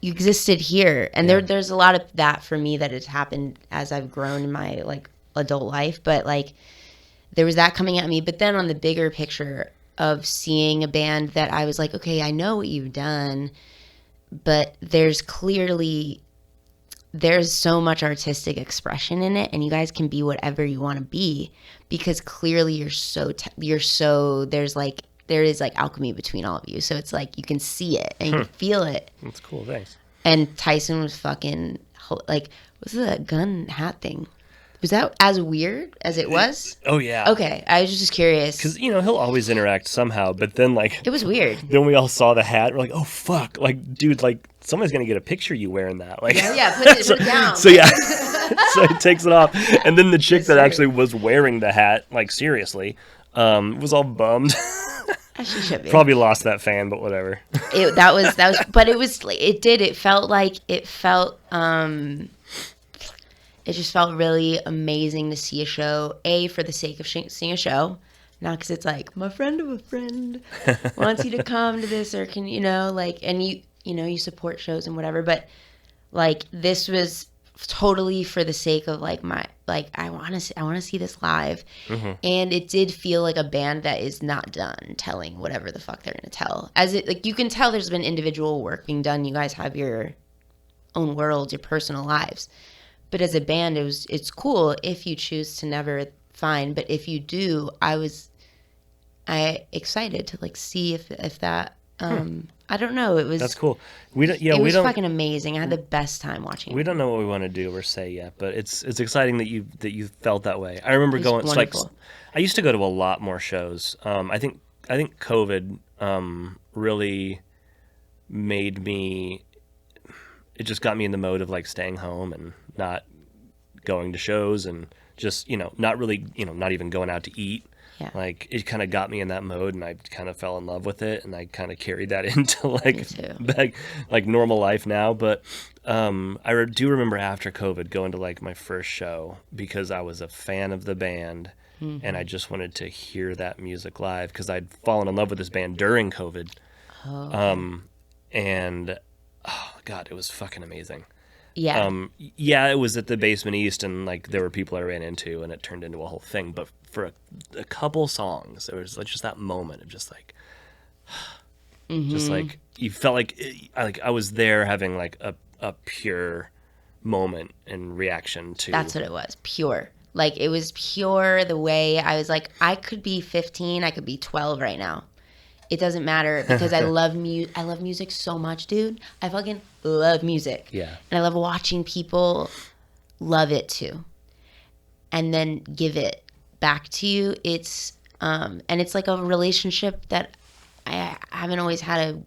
you existed here, and there's a lot of that for me that has happened as I've grown in my like adult life. But like there was that coming at me, but then on the bigger picture of seeing a band that I was like, okay, I know what you've done, but there's so much artistic expression in it, and you guys can be whatever you want to be, because clearly there is like alchemy between all of you. So it's like you can see it and you can feel it. That's cool. Thanks. And Tyson was fucking like, what's the gun hat thing? Was that as weird as it was? Oh yeah. Okay, I was just curious because he'll always interact somehow, but then like it was weird. Then we all saw the hat. We're like, oh fuck, like dude, like someone's gonna get a picture of you wearing that. Like put it down. So yeah, so he takes it off, and then the chick that actually was wearing the hat, like seriously, was all bummed. She should be. Probably lost that fan, but whatever. That was, but it felt, it just felt really amazing to see a show, for the sake of seeing a show, not because it's like, my friend of a friend wants you to come to this, or can, and you support shows and whatever, but like, this was totally for the sake of like I want to see this live. Mm-hmm. And it did feel like a band that is not done telling whatever the fuck they're gonna tell. As it, like, you can tell there's been individual work being done. You guys have your own worlds, your personal lives, but as a band, it's cool if you choose to never, fine, but if you do, I excited to like see if that I don't know. It was, that's cool. It was fucking amazing. I had the best time watching it. We don't know what we want to do or say yet, but it's exciting that you felt that way. I remember going. It's like, I used to go to a lot more shows. I think COVID really made me. It just got me in the mode of like staying home and not going to shows and just not really not even going out to eat. Yeah. Like, it kind of got me in that mode, and I kind of fell in love with it, and I kind of carried that into like normal life now. But I do remember after COVID going to like my first show because I was a fan of the band, and I just wanted to hear that music live because I'd fallen in love with this band during COVID. And oh God, it was fucking amazing. Yeah. It was at the Basement East, and like there were people I ran into, and it turned into a whole thing. But for a couple songs, there was like just that moment of just like, just like you felt like I was there having like a pure moment and reaction to. That's what it was, pure. Like, it was pure. The way I was like, I could be 15, I could be 12 right now. It doesn't matter because I love I love music so much, dude. I fucking love music. Yeah. And I love watching people love it too. And then give it back to you. It's and it's like a relationship that I haven't always had a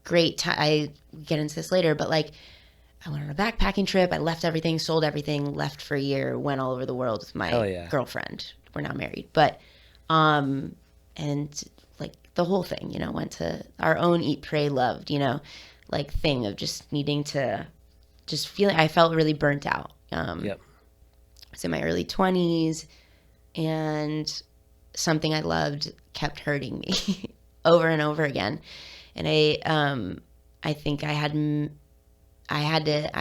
great time. I get into this later, but like, I went on a backpacking trip. I left everything, sold everything, left for a year, went all over the world with my girlfriend. We're not married, but and like the whole thing, went to our own eat, pray, loved, like thing of just needing to just feeling. I felt really burnt out. Yep. I was in my early 20s, and something I loved kept hurting me over and over again. And I think I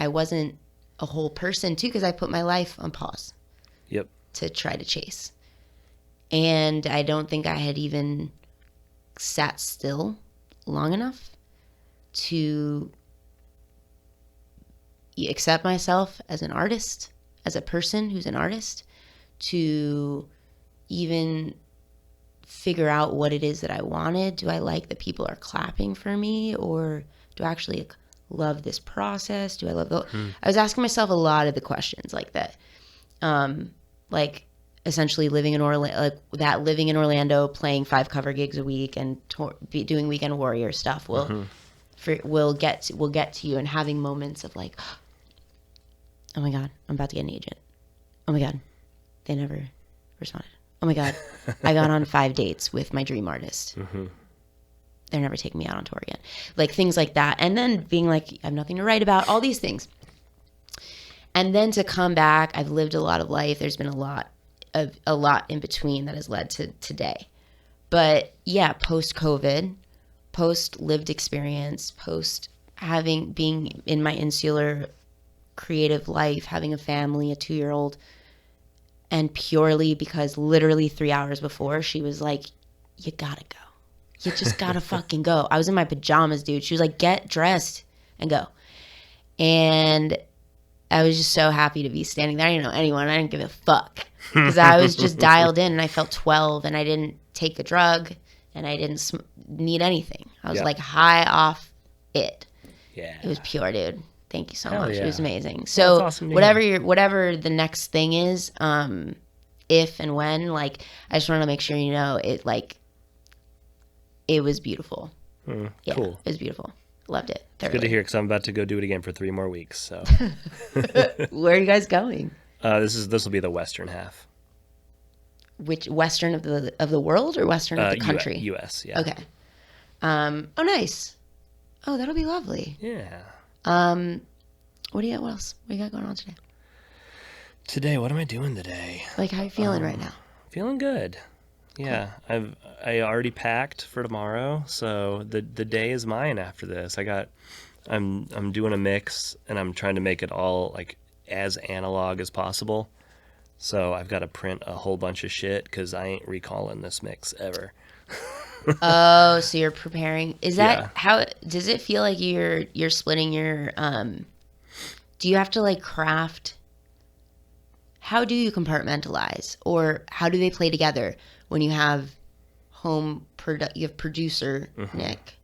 wasn't a whole person too, because I put my life on pause. Yep. To try to chase. And I don't think I had even sat still long enough to accept myself as an artist, as a person who's an artist, to even figure out what it is that I wanted. Do I like that people are clapping for me, or do I actually love this process? Do I love I was asking myself a lot of the questions like that. Like, essentially living in Orlando, playing 5 cover gigs a week and doing Weekend Warrior stuff will get to you, and having moments of like, oh my God, I'm about to get an agent. Oh my God, they never responded. Oh my God, I got on 5 dates with my dream artist. They're never taking me out on tour again. Like, things like that. And then being like, I have nothing to write about, all these things. And then to come back, I've lived a lot of life. There's been a lot in between that has led to today. But yeah, post-COVID, post-lived experience, being in my insular creative life, having a family, a 2-year-old, and purely because literally 3 hours before, she was like, you gotta go. You just gotta fucking go. I was in my pajamas, dude. She was like, get dressed and go. And I was just so happy to be standing there. I didn't know anyone. I didn't give a fuck. Because I was just dialed in, and I felt 12, and I didn't take a drug, and I didn't need anything. I was like high off it. Yeah. It was pure, dude. Thank you so much. Yeah. It was amazing. So awesome whatever the next thing is, if and when, like, I just want to make sure you know it, like, it was beautiful. Yeah, cool. It was beautiful. Loved it. It's good to hear, because I'm about to go do it again for 3 more weeks. So, where are you guys going? This will be the western half. which western of the world or western of the country? U.S. Yeah. Okay. Oh, nice. Oh, that'll be lovely. Yeah. What else? What do you got going on today? Today, what am I doing today? Like, how are you feeling right now? Feeling good. Yeah, cool. I already packed for tomorrow, so the day is mine after this. I'm doing a mix, and I'm trying to make it all like as analog as possible. So I've got to print a whole bunch of shit because I ain't recalling this mix ever. Oh, so you're preparing. Is that how? Does it feel like you're splitting your? Do you have to like craft? How do you compartmentalize, or how do they play together when you have you have producer Nick,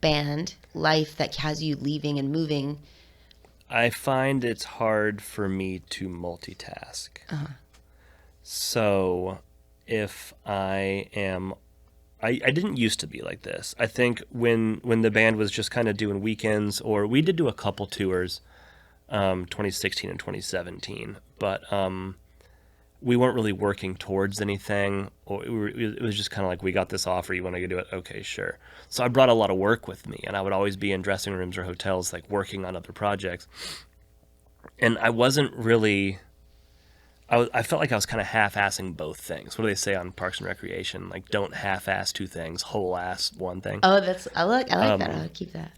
band life that has you leaving and moving? I find it's hard for me to multitask. So if I didn't used to be like this. I think when the band was just kind of doing weekends, or we did do a couple tours, 2016 and 2017, but we weren't really working towards anything. Or it was just kind of like, we got this offer, you want to go do it? Okay, sure. So I brought a lot of work with me, and I would always be in dressing rooms or hotels, like working on other projects. And I wasn't really, I felt like I was kind of half-assing both things. What do they say on Parks and Recreation? Like, don't half-ass two things, whole-ass one thing. Oh, I like that. I'll keep that.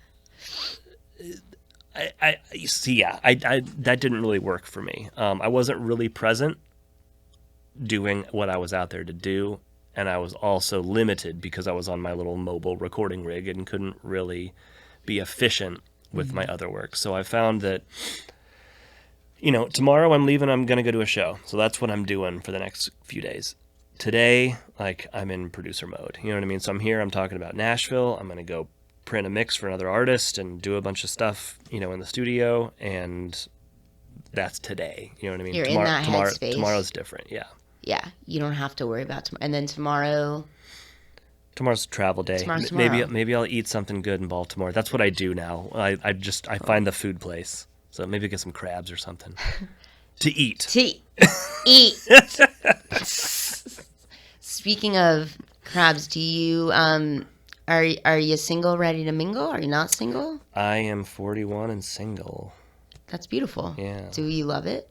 I that didn't really work for me. I wasn't really present doing what I was out there to do, and I was also limited because I was on my little mobile recording rig and couldn't really be efficient with my other work. So I found that, tomorrow I'm leaving, I'm going to go to a show. So that's what I'm doing for the next few days. Today, like, I'm in producer mode. You know what I mean? So I'm here, I'm talking about Nashville. I'm going to go print a mix for another artist and do a bunch of stuff, in the studio. And that's today. You know what I mean? You're in that headspace. Tomorrow's different. Yeah. Yeah. You don't have to worry about tomorrow. And then tomorrow's a travel day. Tomorrow. Maybe I'll eat something good in Baltimore. That's what I do now. I find the food place. So maybe get some crabs or something to eat. Eat. Speaking of crabs, do you are you single, ready to mingle? Are you not single? I am 41 and single. That's beautiful. Yeah. Do you love it?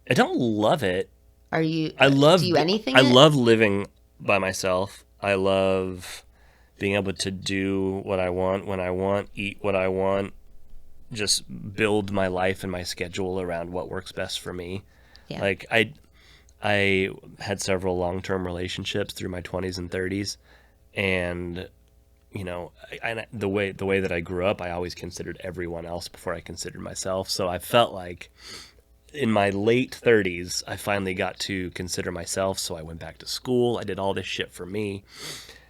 I don't love it. Do you anything? I love living by myself. I love being able to do what I want when I want, eat what I want, just build my life and my schedule around what works best for me. Yeah. Like I had several long-term relationships through my 20s and 30s, and the way that I grew up, I always considered everyone else before I considered myself. So I felt like in my late 30s, I finally got to consider myself. So I went back to school. I did all this shit for me.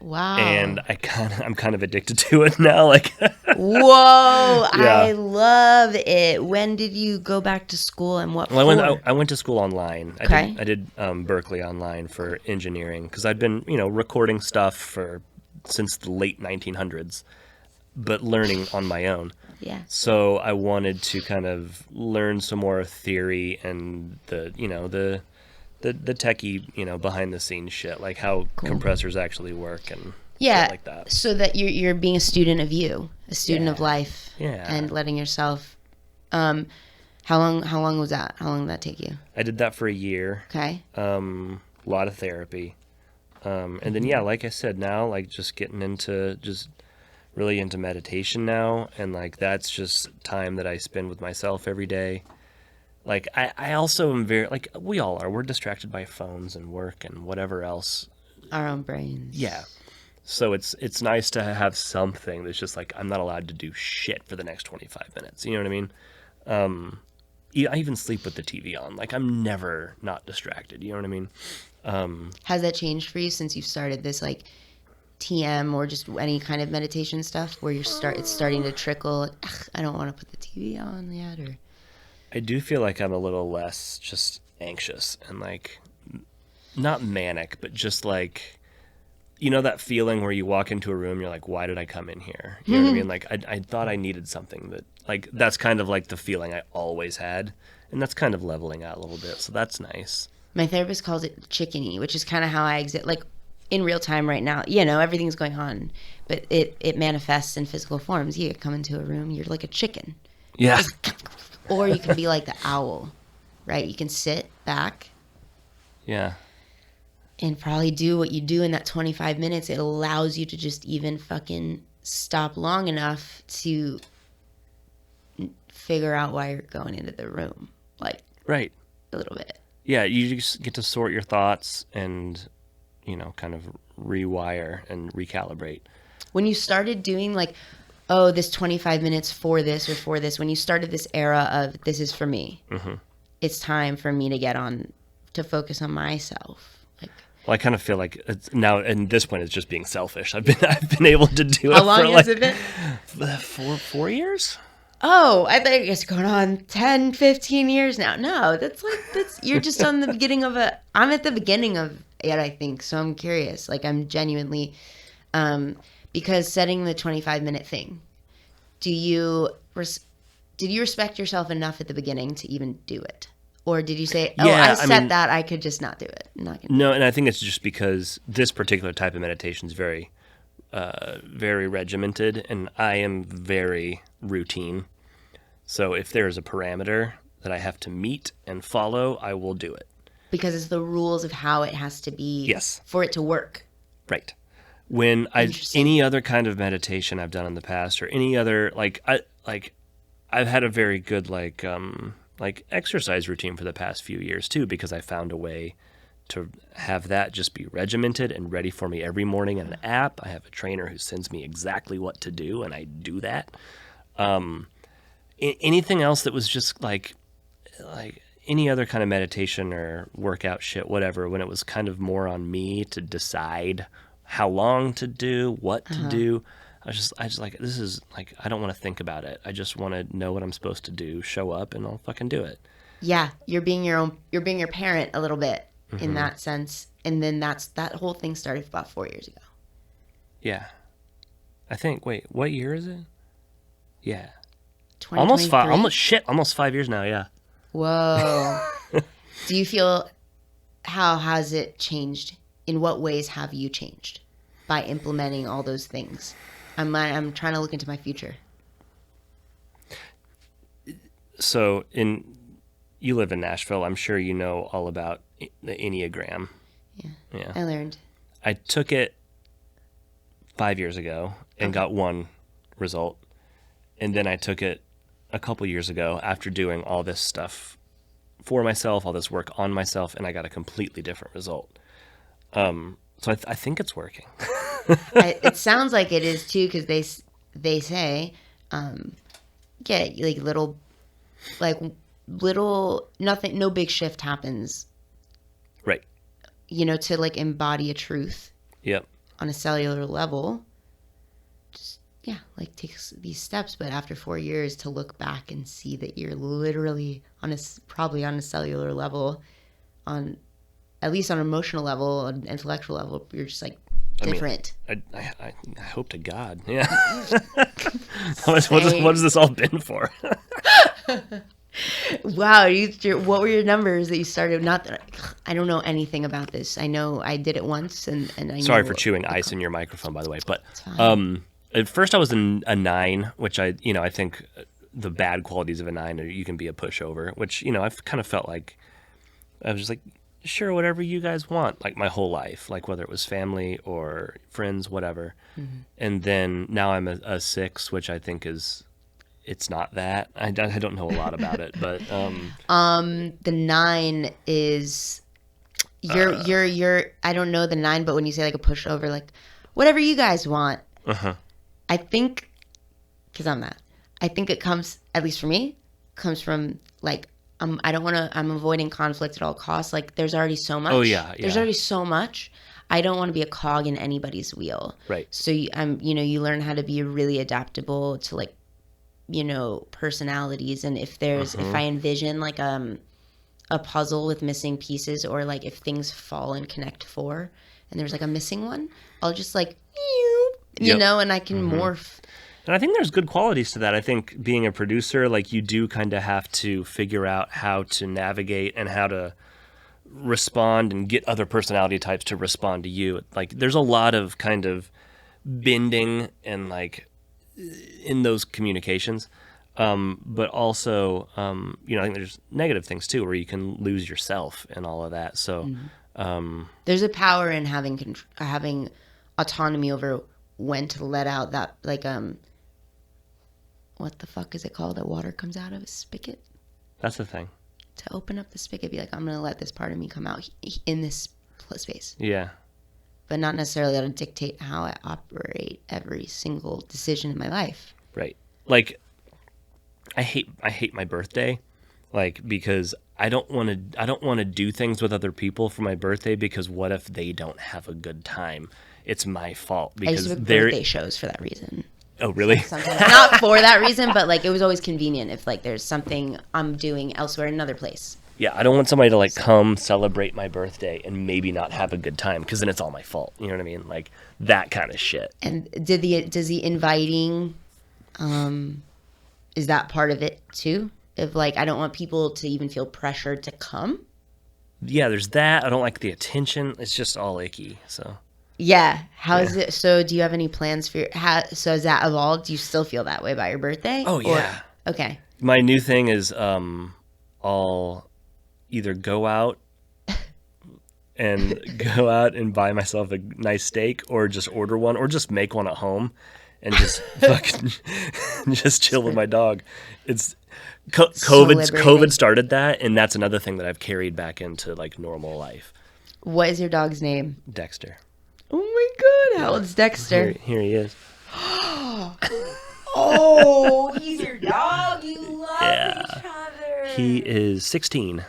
Wow. And I'm kind of addicted to it now. Like, whoa, yeah. I love it. When did you go back to school, and what? Well, I went to school online. Okay. I did Berkeley online for engineering, because I'd been recording stuff since the late 1900s, but learning on my own. Yeah. So I wanted to kind of learn some more theory and the techie, behind the scenes shit, like how compressors actually work and shit like that. So that you're being a student of you, a student of life, and letting yourself. How long was that? How long did that take you? I did that for a year. Okay. A lot of therapy, and then like I said, now like just getting into really into meditation now, and like that's just time that I spend with myself every day. Like I also am very, like we all are, we're distracted by phones and work and whatever else. Our own brains. Yeah. So it's nice to have something that's just like, I'm not allowed to do shit for the next 25 minutes. You know what I mean? I even sleep with the TV on. Like, I'm never not distracted. You know what I mean? Has that changed for you since you've started this, like, TM or just any kind of meditation stuff where it's starting to trickle? I don't want to put the TV on yet, or... I do feel like I'm a little less just anxious and, like, not manic, but just like, that feeling where you walk into a room, you're like, why did I come in here? You know what I mean? Like, I thought I needed something that, like, that's kind of like the feeling I always had. And that's kind of leveling out a little bit. So that's nice. My therapist calls it chickeny, which is kind of how I exist. Like in real time right now, you know, everything's going on, but it manifests in physical forms. You come into a room, you're like a chicken. Yeah. Or you can be like the owl, right? You can sit back. Yeah. And probably do what you do in that 25 minutes. It allows you to just even fucking stop long enough to figure out why you're going into the room. Like, right. A little bit. Yeah, you just get to sort your thoughts and, you know, kind of rewire and recalibrate. When you started doing like, oh, this 25 minutes for this or for this, when you started this era of this is for me, it's time for me to get on, to focus on myself. Like, well, I kind of feel like it's now, at this point, it's just being selfish. I've been able to do it how long for has like it been? 4 years. Oh, I think it's going on 10, 15 years now. No, that's you're just on the beginning of I'm at the beginning of it, I think. So I'm curious. Like I'm genuinely, because setting the 25-minute thing, did you respect yourself enough at the beginning to even do it? Or did you say, oh, yeah, I set that, I could just not do it? I'm not gonna no, and I think it's just because this particular type of meditation is very, very regimented, and I am very routine. So if there's a parameter that I have to meet and follow, I will do it. Because it's the rules of how it has to be Yes. for it to work. Right. When any other kind of meditation I've done in the past, or any other I've had a very good like exercise routine for the past few years too, because I found a way to have that just be regimented and ready for me every morning in an app. I have a trainer who sends me exactly what to do, and I do that. Anything else that was just like any other kind of meditation or workout shit, whatever, when it was kind of more on me to decide how long to do, what to do, I just like, this is like, I don't want to think about it. I just want to know what I'm supposed to do, show up, and I'll fucking do it. Yeah, you're being your parent a little bit in that sense. And then that whole thing started about 4 years ago. Yeah. I think, wait, what year is it? Yeah. Almost 5 years now, yeah. Whoa. Do you feel, how has it changed? In what ways have you changed by implementing all those things? I'm trying to look into my future. So you live in Nashville. I'm sure you know all about the Enneagram. Yeah. I learned. I took it 5 years ago and got one result. And then I took it a couple years ago after doing all this stuff for myself, all this work on myself, and I got a completely different result. So I think it's working. It sounds like it is too, because they say, nothing, no big shift happens. Right. You know, to like embody a truth. Yep. On a cellular level. Just, yeah, like takes these steps, but after 4 years to look back and see that you're literally probably on a cellular level, at least on an emotional level, on an intellectual level, you're just like different. I hope to God. Yeah. what has this all been for? Wow. What were your numbers that you started? Not that I don't know anything about this. I know I did it once, and I Sorry know for chewing ice in your microphone, by the way. But at first I was a 9, which I think the bad qualities of a 9 are you can be a pushover, which I've kind of felt like I was just like, sure, whatever you guys want, like my whole life, like whether it was family or friends, whatever. And then now I'm a 6, which I think it's not that. I don't know a lot about it, but the 9 is you're I don't know the 9, but when you say like a pushover, like whatever you guys want, I think, because I'm that, I think it comes, at least for me, comes from like I'm avoiding conflict at all costs. Like there's already so much. Oh yeah. There's already so much. I don't want to be a cog in anybody's wheel. Right. So you learn how to be really adaptable to like, personalities. And if I envision like a puzzle with missing pieces, or like if things fall in Connect 4 and there's like a missing one, I'll just like, and I can morph. And I think there's good qualities to that. I think being a producer, like you do kind of have to figure out how to navigate and how to respond and get other personality types to respond to you. Like there's a lot of kind of bending and like in those communications. But also, I think there's negative things too, where you can lose yourself and all of that. So, there's a power in having autonomy over when to let out that, like, what the fuck is it called? That water comes out of a spigot? that's the thing. To open up the spigot, be like, I'm going to let this part of me come out in this space. Yeah. But not necessarily let it dictate how I operate every single decision in my life. Right. Like, I hate my birthday, like, because I don't want to do things with other people for my birthday, because what if they don't have a good time? It's my fault because I used to book birthday shows for that reason. Oh, really? Sometimes not for that reason, but like it was always convenient if like there's something I'm doing elsewhere in another place. Yeah, I don't want somebody to like come celebrate my birthday and maybe not have a good time, because then it's all my fault. You know what I mean? Like that kind of shit. And does the inviting, is that part of it too? If like I don't want people to even feel pressured to come. Yeah, there's that. I don't like the attention. It's just all icky. So. Yeah. How is it? So do you have any plans for so has that evolved? Do you still feel that way about your birthday? Oh, yeah. Okay. My new thing is I'll either go out and buy myself a nice steak, or just order one, or just make one at home and just fucking just chill with my dog. It's COVID started that, and that's another thing that I've carried back into like normal life. What is your dog's name? Dexter. Oh my god, how old's Dexter? Here he is. Oh, he's your dog. You love each other. He is 16.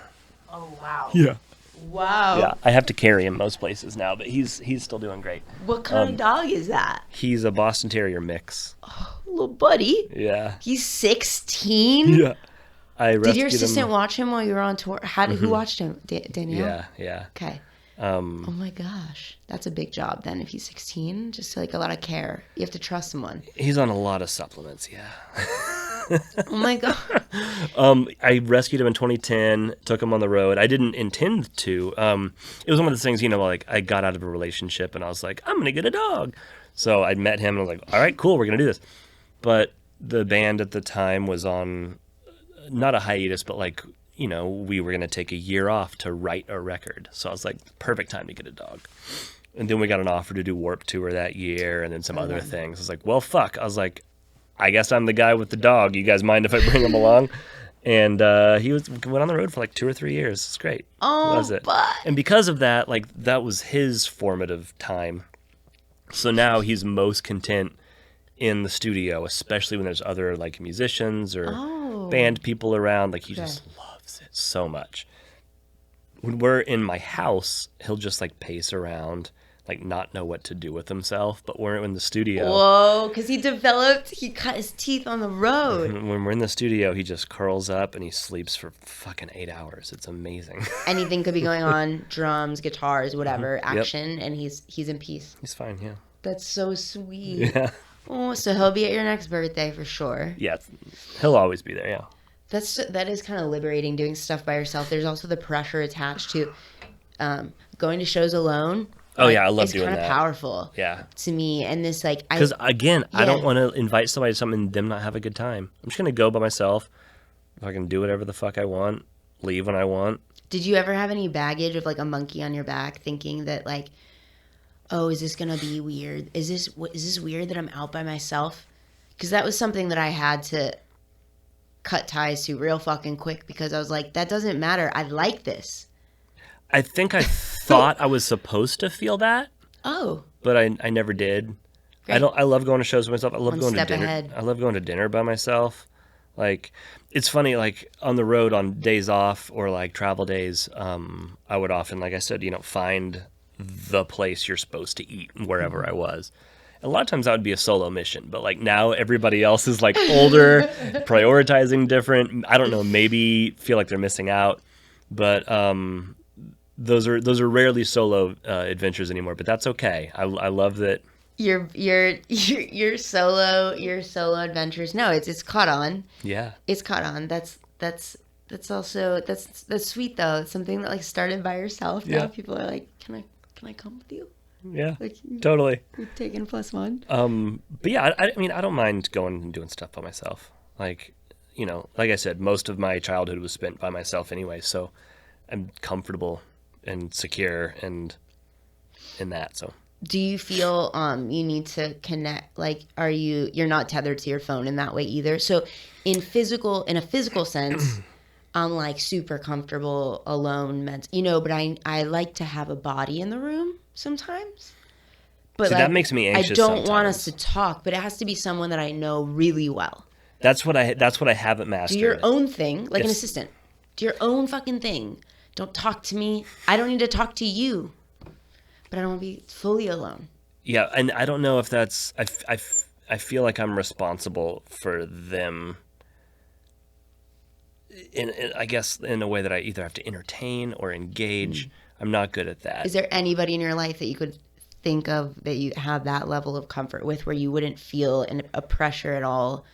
Oh wow. Yeah. Wow. Yeah, I have to carry him most places now, but he's still doing great. What kind of dog is that? He's a Boston Terrier mix. Oh, little buddy. Yeah. He's 16? Yeah. Did your assistant watch him while you were on tour? Who watched him? Danielle? Yeah. Okay. Oh my gosh. That's a big job then if he's 16. Just like a lot of care. You have to trust someone. He's on a lot of supplements, yeah. Oh my god. I rescued him in 2010, took him on the road. I didn't intend to. It was one of those things, like I got out of a relationship and I was like, I'm going to get a dog. So I met him and I was like, all right, cool, we're going to do this. But the band at the time was on, not a hiatus, but like, we were going to take a year off to write a record. So I was like, perfect time to get a dog. And then we got an offer to do Warped Tour that year and then some other things. I was like, well, fuck. I was like, I guess I'm the guy with the dog. You guys mind if I bring him along? And he went on the road for like 2 or 3 years. It's great. Oh, was it? And because of that, like that was his formative time. So now he's most content in the studio, especially when there's other like musicians or band people around. Like he just loves it so much. When we're in my house, he'll just like pace around, like not know what to do with himself. But when we're in the studio, whoa, because he cut his teeth on the road. When we're in the studio, he just curls up and he sleeps for fucking 8 hours. It's amazing. Anything could be going on, drums, guitars, whatever, action, and he's in peace. He's fine, yeah. That's so sweet. Yeah. Oh, so he'll be at your next birthday for sure. Yeah, he'll always be there, yeah. That is kind of liberating, doing stuff by yourself. There's also the pressure attached to going to shows alone. Oh yeah, I love doing that. It's kind of powerful. Yeah. To me, and this like because again, I don't want to invite somebody to something and them not have a good time. I'm just gonna go by myself. If I can do whatever the fuck I want, leave when I want. Did you ever have any baggage of like a monkey on your back, thinking that like, oh, is this gonna be weird? Is this weird that I'm out by myself? Because that was something that I had to cut ties to real fucking quick, because I was like, that doesn't matter. I like this. I think I thought I was supposed to feel that. Oh. But I never did. Great. I love going to shows by myself. I love going to dinner. Ahead. I love going to dinner by myself. Like, it's funny, like on the road on days off or like travel days, I would often, like I said, find the place you're supposed to eat wherever I was. A lot of times that would be a solo mission, but like now everybody else is like older, prioritizing different. I don't know, maybe feel like they're missing out, but those are rarely solo adventures anymore. But that's okay. I love that. Your solo adventures. No, it's caught on. Yeah, it's caught on. That's that's sweet though. It's something that like started by yourself. Now people are like, can I come with you? Yeah, Like, totally. You're taking +1. But yeah, I mean, I don't mind going and doing stuff by myself. Like, like I said, most of my childhood was spent by myself anyway, so I'm comfortable and secure and in that. So, do you feel you need to connect? Like, you're not tethered to your phone in that way either? So, in a physical sense, I'm like super comfortable alone, but I like to have a body in the room sometimes. But see, like, that makes me anxious. I don't sometimes. want us to talk, but it has to be someone that I know really well. That's what I haven't mastered. Do your own thing, like an assistant. Do your own fucking thing. Don't talk to me. I don't need to talk to you. But I don't want to be fully alone. Yeah, and I don't know if that's... I feel like I'm responsible for them I guess in a way that I either have to entertain or engage. I'm not good at that. Is there anybody in your life that you could think of that you have that level of comfort with, where you wouldn't feel a pressure at all,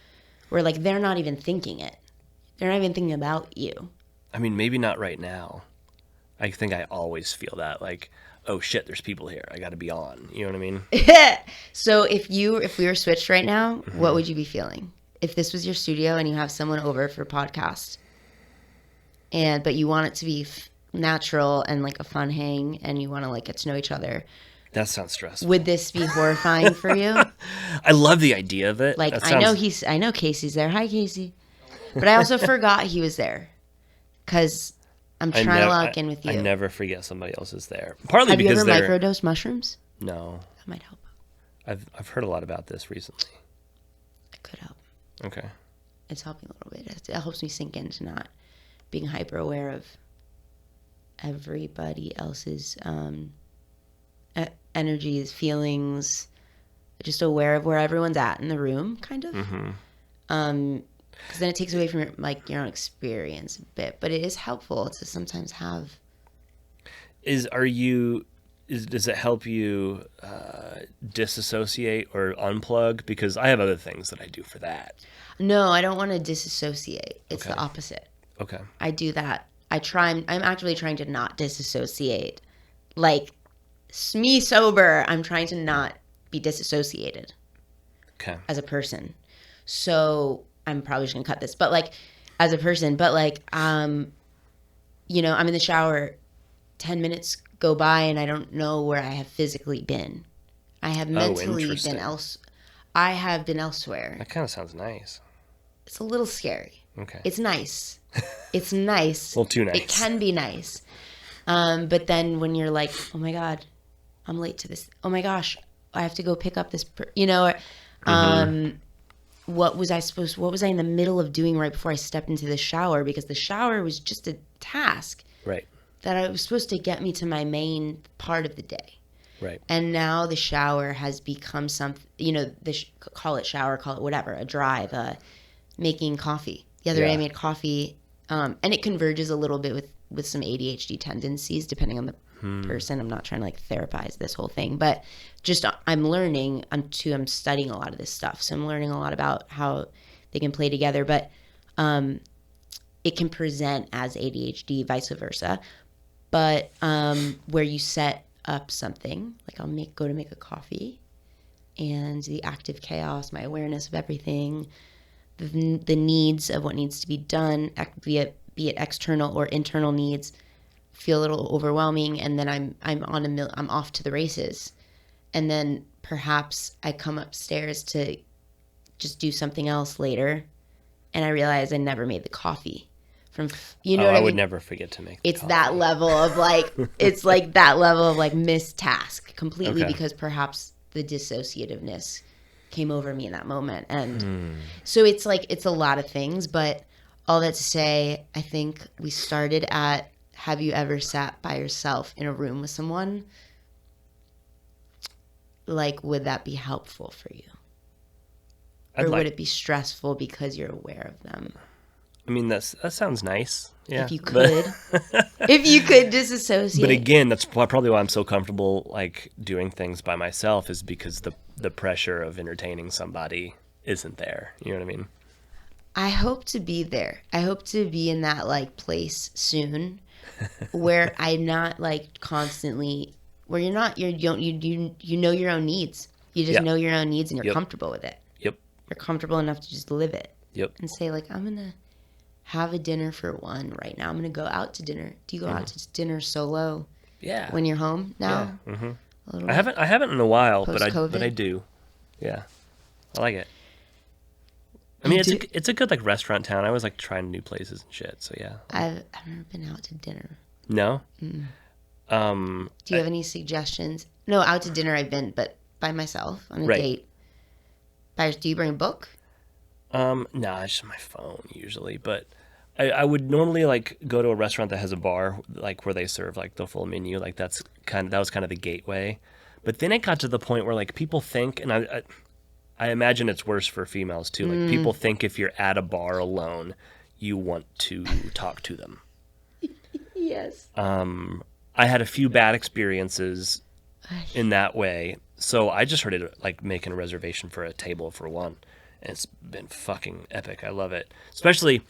where like they're not even thinking it? They're not even thinking about you. I mean, maybe not right now. I think I always feel that, like, oh shit, there's people here. I got to be on. You know what I mean? So if we were switched right now, what would you be feeling? If this was your studio and you have someone over for a podcast, but you want it to be natural and like a fun hang, and you want to like get to know each other. That sounds stressful. Would this be horrifying for you? I love the idea of it. Like, I know Casey's there. Hi, Casey. But I also forgot he was there because I'm trying to lock in with you. I never forget somebody else is there. Partly have because you ever microdosed mushrooms? No. That might help. I've heard a lot about this recently. It could help. Okay. It's helping a little bit. It helps me sink into not being hyper aware of everybody else's energies, feelings, just aware of where everyone's at in the room, kind of. Because then it takes away from your own experience a bit, but it is helpful to sometimes have. Does it help you disassociate or unplug? Because I have other things that I do for that. No, I don't want to disassociate. It's the opposite. Okay. I do that. I'm actually trying to not disassociate. Like, me sober, I'm trying to not be disassociated. Okay. As a person. So I'm probably just gonna cut this, but like as a person, but like I'm in the shower, 10 minutes go by and I don't know where I have physically been. I have mentally been I have been elsewhere. That kind of sounds nice. It's a little scary. Okay. It's nice. It's nice. A little too nice. It can be nice. But then when you're like, oh my God, I'm late to this. Oh my gosh, I have to go pick up this, what was I in the middle of doing right before I stepped into the shower? Because the shower was just a task. Right. That I was supposed to get me to my main part of the day. Right. And now the shower has become something, call it shower, call it whatever, a drive, making coffee. The other day I made coffee, and it converges a little bit with some ADHD tendencies, depending on the person. I'm not trying to like therapize this whole thing, but just I'm learning. I'm studying a lot of this stuff, so I'm learning a lot about how they can play together. But it can present as ADHD, vice versa. But where you set up something, like I'll go to make a coffee, and the active chaos, my awareness of everything, the needs of what needs to be done, be it external or internal needs, feel a little overwhelming, and then I'm off to the races, and then perhaps I come upstairs to just do something else later, and I realize I never made the coffee. What I would never forget to make. It's coffee. That level of like it's like that level of like missed task completely because perhaps the dissociativeness came over me in that moment, and so it's like it's a lot of things, but all that to say, I think we started at, have you ever sat by yourself in a room with someone? Like, would that be helpful for you? Or would it be stressful because you're aware of them? I mean, that sounds nice. Yeah. If you could. If you could disassociate. But again, that's probably why I'm so comfortable like doing things by myself, is because the pressure of entertaining somebody isn't there. You know what I mean? I hope to be there. I hope to be in that like place soon where I'm not like constantly where you know your own needs. You just know your own needs and you're comfortable with it. Yep. You're comfortable enough to just live it. Yep. And say like, I'm going to have a dinner for one right now. I'm going to go out to dinner. Do you go out to dinner solo? Yeah. When you're home now? Yeah. Mm-hmm. I haven't in a while, but I do. Yeah. I like it. I mean, it's a good like restaurant town. I always like trying new places and shit. So yeah. I've never been out to dinner. No. Do you have any suggestions? No, out to dinner I've been, but by myself on a date. Do you bring a book? Nah, it's just my phone usually. But I would normally like go to a restaurant that has a bar, like where they serve like the full menu. Like that was kind of the gateway. But then it got to the point where like people think, and I imagine it's worse for females too. Like people think if you're at a bar alone, you want to talk to them. Yes. I had a few bad experiences in that way. So I just started like making a reservation for a table for one. And it's been fucking epic. I love it. Especially,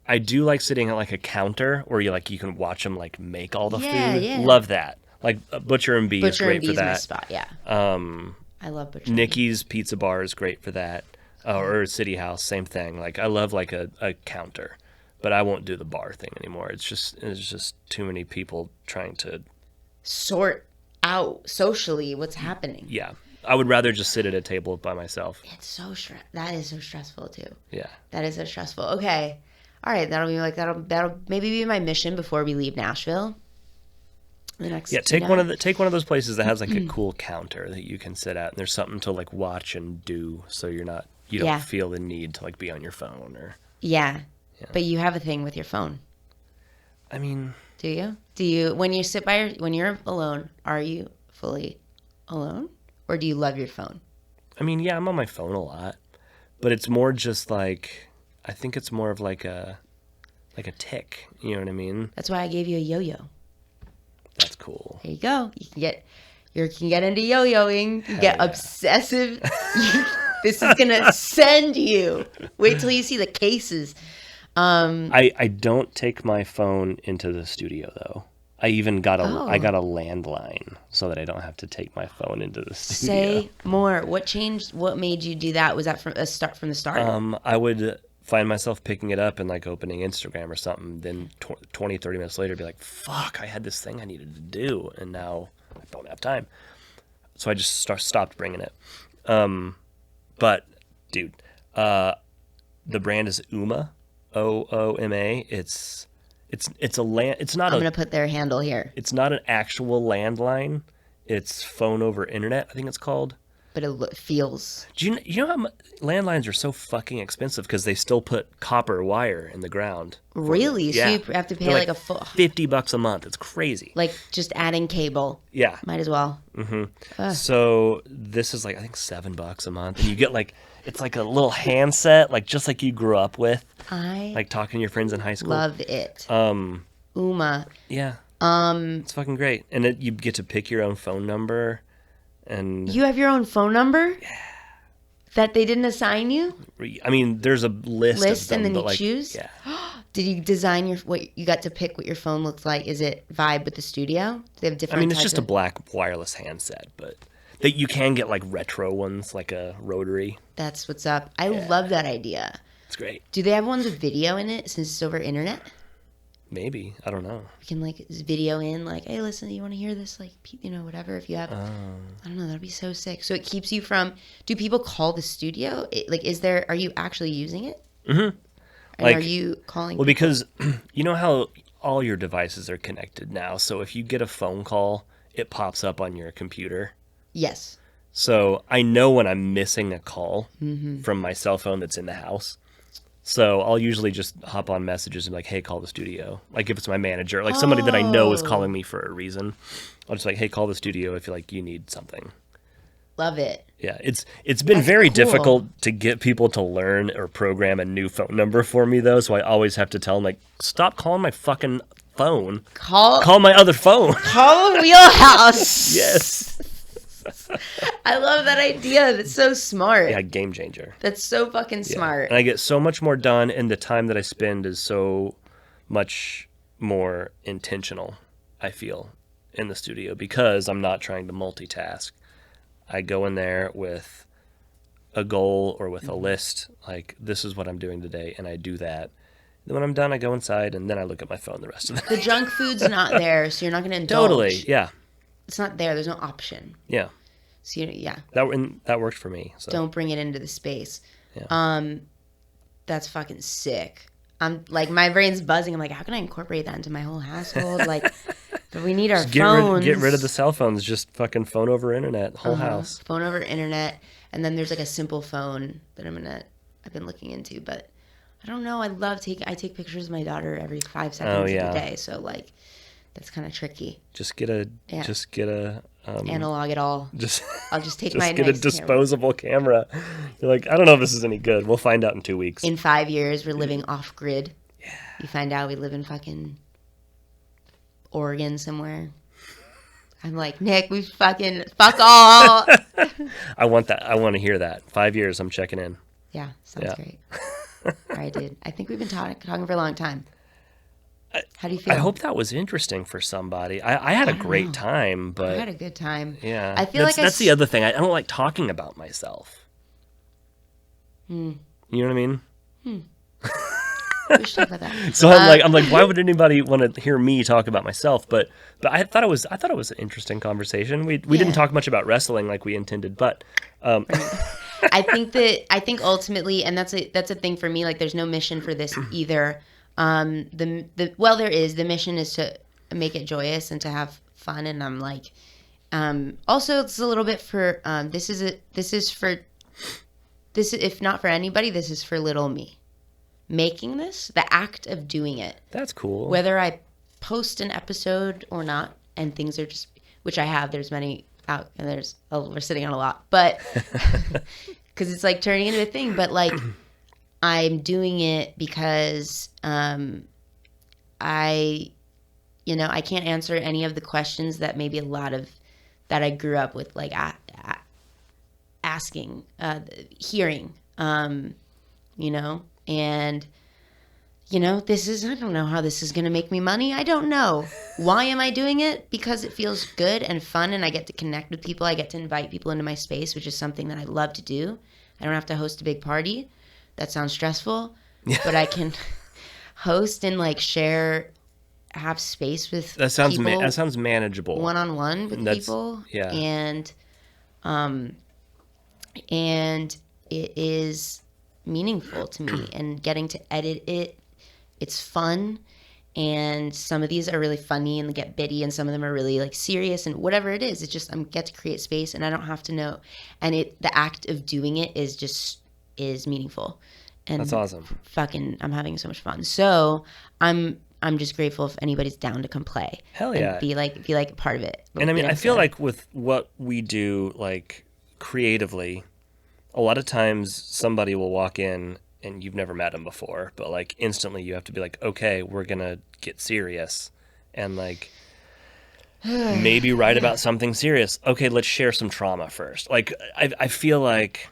I do like sitting at like a counter where you can watch them like make all the food. Yeah. Love that. Like Butcher and Bee is great for that. My spot, yeah. I love Butcher. Nicky's Pizza Bar is great for that. Or City House, same thing. Like I love like a counter, but I won't do the bar thing anymore. It's just too many people trying to sort out socially what's happening. Yeah. I would rather just sit at a table by myself. It's that is so stressful too. Yeah. That is so stressful. Okay. All right, that'll maybe be my mission before we leave Nashville. Take one of those places that has like a cool counter that you can sit at, and there's something to like watch and do, so you don't feel the need to like be on your phone or. Yeah. But you have a thing with your phone. I mean. Do you when you when you're alone, are you fully alone, or do you love your phone? I mean, yeah, I'm on my phone a lot, but it's more just like I think it's more of like a tick. You know what I mean? That's why I gave you a yo-yo. That's cool. There you go. You can get into yo-yoing. You get obsessive. This is gonna send you. Wait till you see the cases. I don't take my phone into the studio though. I even got a landline so that I don't have to take my phone into the studio. Say more. What changed? What made you do that? Was that from the start? I would find myself picking it up and like opening Instagram or something. Then 20, 30 minutes later, be like, fuck, I had this thing I needed to do. And now I don't have time. So I just stopped bringing it. But dude, the brand is Ooma, OOMA. It's a land. It's not. I'm gonna put their handle here. It's not an actual landline. It's phone over internet, I think it's called. But it feels. Do you know how landlines are so fucking expensive because they still put copper wire in the ground? Really? Yeah. So you have to pay like a $50 a month. It's crazy. Like just adding cable. Yeah. Might as well. Mm-hmm. So this is like I think $7 a month, and you get like it's like a little handset, like just like you grew up with. Like talking to your friends in high school. Love it. Ooma. Yeah. It's fucking great, and you get to pick your own phone number. And you have your own phone number? Yeah. That they didn't assign you? I mean, there's a list of them, and then you choose? Yeah. Did you design what you got to pick what your phone looks like? Is it vibe with the studio? Do they have different I mean, it's just a black wireless handset, but that you can get like retro ones, like a rotary. That's what's up. I love that idea. It's great. Do they have ones with video in it since it's over internet? Maybe. I don't know. We can like video in like, hey, listen, you want to hear this? Like, whatever. If you have, I don't know, that'd be so sick. So it keeps you from, do people call the studio? Are you actually using it? Mm-hmm. And are you calling? Well, because you know how all your devices are connected now. So if you get a phone call, it pops up on your computer. Yes. So I know when I'm missing a call from my cell phone that's in the house. So I'll usually just hop on messages and be like, hey, call the studio. Like if it's my manager, like somebody that I know is calling me for a reason. I'll just like, hey, call the studio if you need something. Love it. Yeah, it's been very difficult to get people to learn or program a new phone number for me though. So I always have to tell them like, stop calling my fucking phone. Call my other phone. Call Wheelhouse. Yes. I love that idea. That's so smart. Yeah, game changer. That's so fucking smart. And I get so much more done, and the time that I spend is so much more intentional, I feel, in the studio, because I'm not trying to multitask. I go in there with a goal or with a list, like, this is what I'm doing today, and I do that. Then when I'm done, I go inside, and then I look at my phone the rest of the day. The junk food's not there, so you're not going to indulge. Totally, yeah. It's not there. There's no option. Yeah. So, yeah. That worked for me. So. Don't bring it into the space. Yeah. That's fucking sick. I'm like, my brain's buzzing. I'm like, how can I incorporate that into my whole household? Like, but we need our phones. Get rid of the cell phones. Just fucking phone over internet. Whole house. Phone over internet. And then there's like a simple phone that I've been looking into, but I don't know. I take pictures of my daughter every 5 seconds of the day. So like, that's kind of tricky. Just get a analog it all. I'll just take my get a disposable camera. You're like, I don't know if this is any good. We'll find out in 2 weeks. In 5 years, we're living off grid. Yeah. You find out we live in fucking Oregon somewhere. I'm like, Nick, we fucking fuck all. I want that. I want to hear that. 5 years, I'm checking in. Yeah, sounds great. All right, dude. I think we've been talking for a long time. How do you feel? I hope that was interesting for somebody. I had a great time, but I had a good time. Yeah, I feel that's the other thing. I don't like talking about myself. You know what I mean? We should talk about that. So I'm like, why would anybody want to hear me talk about myself? But I thought it was an interesting conversation. We didn't talk much about wrestling like we intended, but I think ultimately, and that's a thing for me. Like, there's no mission for this either. There is. The mission is to make it joyous and to have fun. And I'm like, also it's a little bit for if not for anybody, this is for little me. Making this, the act of doing it. That's cool. Whether I post an episode or not, and things are just, which I have, there's many out, and we're sitting on a lot, but because it's like turning into a thing, but like I'm doing it because I can't answer any of the questions that maybe a lot of that I grew up with, like asking, hearing, and, I don't know how this is going to make me money. I don't know. Why am I doing it? Because it feels good and fun, and I get to connect with people. I get to invite people into my space, which is something that I love to do. I don't have to host a big party. That sounds stressful, but I can host and like have space with that sounds manageable. One-on-one with people. Yeah. And it is meaningful to me, and getting to edit it's fun, and some of these are really funny and they get bitty, and some of them are really like serious, and whatever it is, it's just I get to create space, and I don't have to know, and the act of doing it is meaningful, and that's awesome. I'm having so much fun. So I'm just grateful if anybody's down to come play. Hell yeah. And be like a part of it. And I mean, I feel like with what we do, like creatively, a lot of times somebody will walk in and you've never met them before, but like instantly you have to be like, okay, we're going to get serious and like maybe write about something serious. Okay, let's share some trauma first. Like I feel like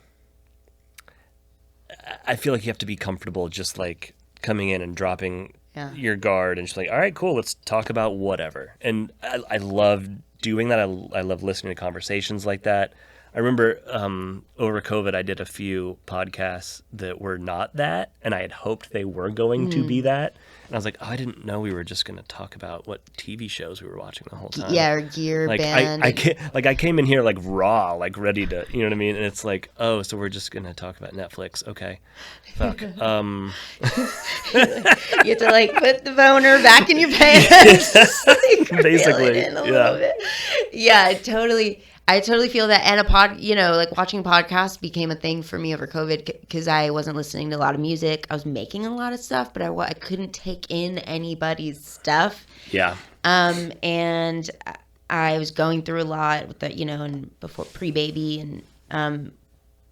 you have to be comfortable just like coming in and dropping your guard and just like, all right, cool, let's talk about whatever. And I love doing that. I love listening to conversations like that. I remember over COVID, I did a few podcasts that were not that, and I had hoped they were going to be that. And I was like, oh, I didn't know we were just going to talk about what TV shows we were watching the whole time. Yeah, or gear, like, band. I came in here like raw, like ready to, you know what I mean? And it's like, oh, so we're just going to talk about Netflix. Okay. Fuck. You have to like put the boner back in your pants. Like, basically. Reel it in a little bit. Yeah, I totally feel that. And like watching podcasts became a thing for me over COVID because I wasn't listening to a lot of music. I was making a lot of stuff, but I couldn't take in anybody's stuff. Yeah. And I was going through a lot with the, and before pre-baby, and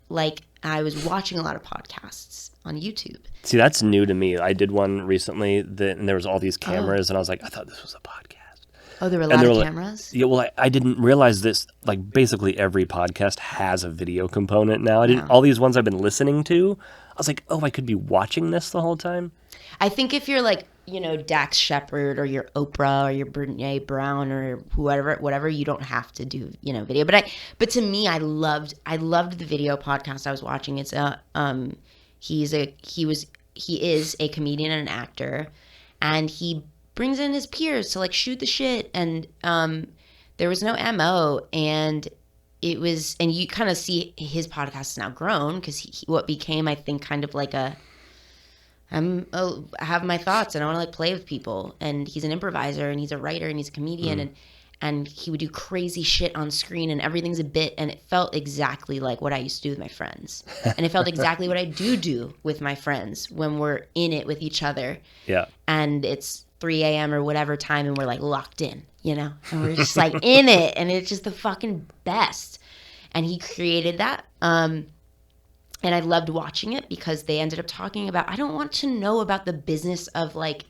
like I was watching a lot of podcasts on YouTube. See, that's new to me. I did one recently and there was all these cameras, and I was like, I thought this was a podcast. Oh, there were a lot of cameras? Yeah, well, I didn't realize this. Like, basically every podcast has a video component now. All these ones I've been listening to, I was like, oh, I could be watching this the whole time. I think if you're like, Dax Shepard or you're Oprah or you're Brene Brown or whatever, you don't have to do, video. But to me, I loved the video podcast I was watching. It's he is a comedian and an actor, and he brings in his peers to like shoot the shit, and there was no MO, and it was, and you kind of see his podcast has now grown because he what became, I think, kind of like I have my thoughts and I want to like play with people, and he's an improviser and he's a writer and he's a comedian, and he would do crazy shit on screen and everything's a bit, and it felt exactly like what I used to do with my friends, and it felt exactly what I do with my friends when we're in it with each other. Yeah. And it's 3 a.m. or whatever time, and we're like locked in, and we're just like in it, and it's just the fucking best. And he created that, and I loved watching it because they ended up talking about, I don't want to know about the business of like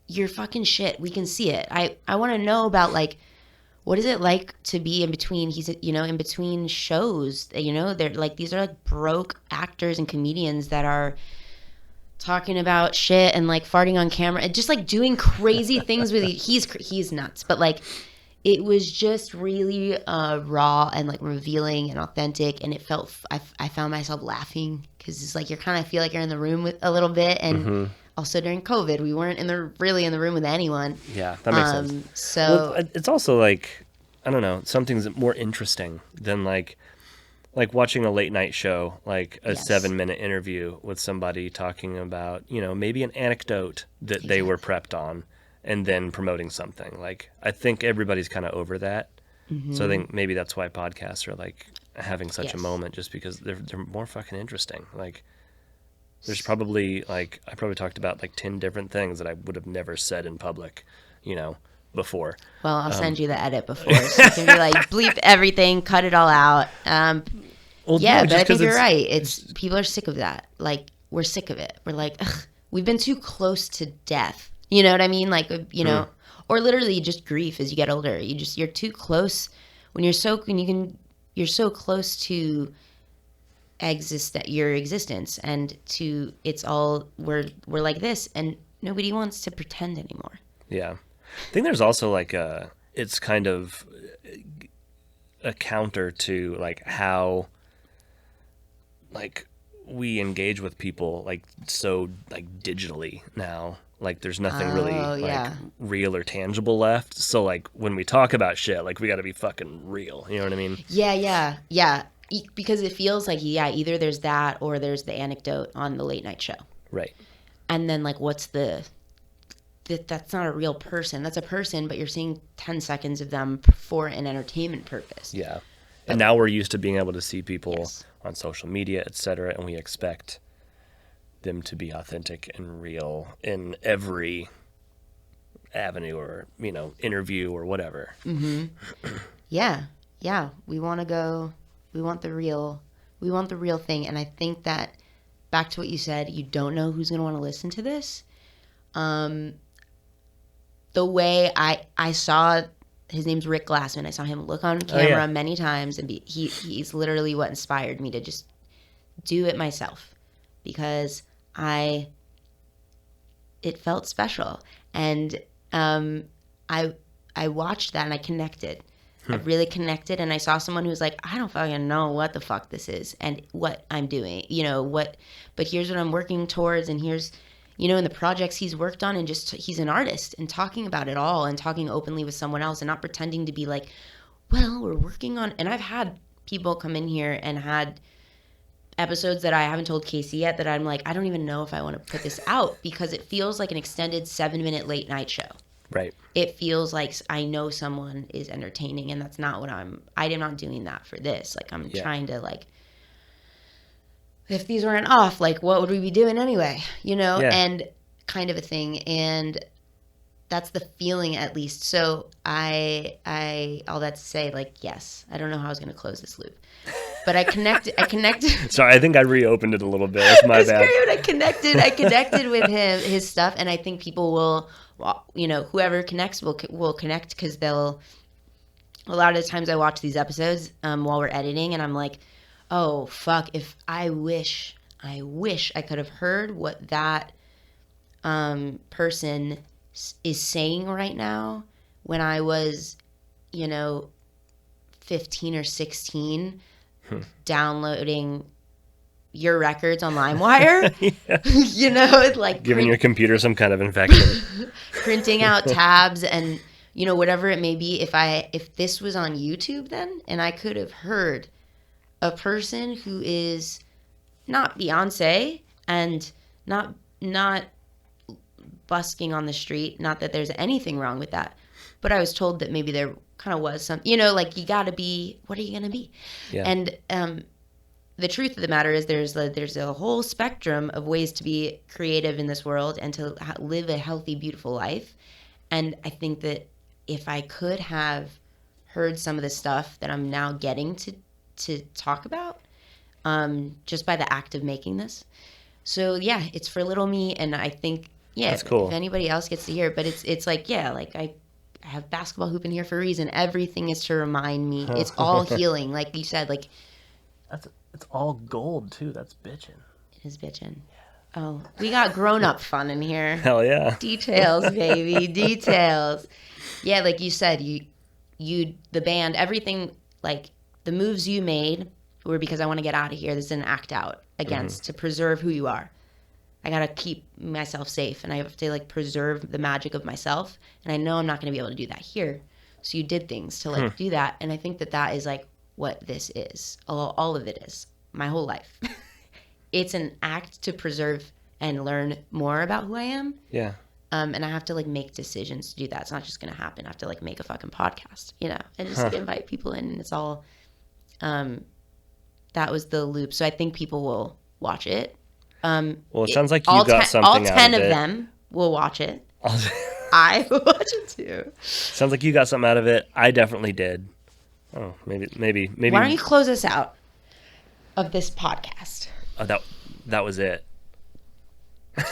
your fucking shit, we can see it. I want to know about like, what is it like to be in between, in between shows, they're like, these are like broke actors and comedians that are talking about shit and like farting on camera and just like doing crazy things with he's nuts, but like it was just really raw and like revealing and authentic, and it felt I found myself laughing because it's like you kind of feel like you're in the room with a little bit, and also during COVID we weren't really in the room with anyone. Yeah, that makes sense. So it's also like, I don't know, something's more interesting than like watching a late night show, like a 7-minute interview with somebody talking about, maybe an anecdote that they were prepped on and then promoting something. Like, I think everybody's kind of over that. So I think maybe that's why podcasts are like having such a moment, just because they're more fucking interesting. Like, there's probably like, I probably talked about like 10 different things that I would have never said in public, before. Well, I'll send you the edit before, so you can be like, bleep everything, cut it all out. But I think you're right. It's people are sick of that. Like, we're sick of it. We're like, ugh, we've been too close to death. You know what I mean? Like, or literally just grief as you get older. You're too close you're so close to your existence, and to it's all we're like this, and nobody wants to pretend anymore. Yeah. I think there's also like it's kind of a counter to like how like we engage with people like so like digitally now. Like there's nothing really like real or tangible left. So like when we talk about shit, like we got to be fucking real. You know what I mean? Yeah. Because it feels like, either there's that or there's the anecdote on the late night show. Right. And then like, what's that's not a real person. That's a person, but you're seeing 10 seconds of them for an entertainment purpose. Yeah. And now we're used to being able to see people on social media, etc., and we expect them to be authentic and real in every avenue or, interview or whatever. Yeah. We want the real thing. And I think that back to what you said, you don't know who's going to want to listen to this. The way I saw, his name's Rick Glassman. I saw him look on camera many times, and he's literally what inspired me to just do it myself, because it felt special, and I watched that and I connected. I really connected, and I saw someone who was like, I don't fucking know what the fuck this is and what I'm doing, but here's what I'm working towards, and here's, in the projects he's worked on, and just he's an artist and talking about it all and talking openly with someone else and not pretending to be like, well, we're working on, and I've had people come in here and had episodes that I haven't told Casey yet that I'm like, I don't even know if I want to put this out, because it feels like an extended 7-minute late night show. Right. It feels like I know someone is entertaining, and that's not what I am not doing that for this. Like, I'm trying to, like, if these weren't off, like, what would we be doing anyway? And kind of a thing. And that's the feeling, at least. So I all that to say, like, yes, I don't know how I was going to close this loop, but I connected. Sorry, I think I reopened it a little bit. That's my bad. I connected with his stuff, and I think people will you know, whoever connects will connect, because they'll, a lot of the times I watch these episodes while we're editing, and I'm like, oh fuck, if I wish I could have heard what that person is saying right now when I was, you know, 15 or 16, downloading your records on LimeWire. Yeah. You know, like giving your computer some kind of infection. printing out tabs and, you know, whatever it may be. If this was on YouTube then, and I could have heard a person who is not Beyonce and not busking on the street, not that there's anything wrong with that, but I was told that maybe there kind of was some, you know, like, you got to be, what are you going to be? Yeah. And the truth of the matter is there's a whole spectrum of ways to be creative in this world and to live a healthy, beautiful life. And I think that if I could have heard some of the stuff that I'm now getting to talk about, just by the act of making this. So yeah, it's for little me, and I think, yeah, that's cool. If anybody else gets to hear it, but it's like, yeah, like I have basketball hoop in here for a reason. Everything is to remind me. It's all healing, like you said. Like, it's all gold too. That's bitchin'. It is bitchin'. Oh, we got grown up fun in here. Hell yeah. Details, baby, details. Yeah, like you said, you the band, everything, like the moves you made were because I want to get out of here. This is an act out against to preserve who you are. I got to keep myself safe, and I have to like preserve the magic of myself. And I know I'm not going to be able to do that here. So you did things to like do that. And I think that is like what this is. All of it is. My whole life. It's an act to preserve and learn more about who I am. Yeah. And I have to like make decisions to do that. It's not just going to happen. I have to like make a fucking podcast, you know, and just like, invite people in. And it's all, that was the loop. So I think people will watch it. Well, it sounds like you got something out of it. All 10 of them will watch it. I will watch it too. Sounds like you got something out of it. I definitely did. Oh, maybe. Why don't you close us out of this podcast? Oh, that was it.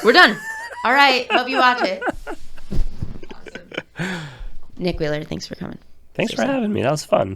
We're done. All right. Hope you watch it. Awesome. Nick Wheeler, thanks for coming. Thanks for having me. That was fun.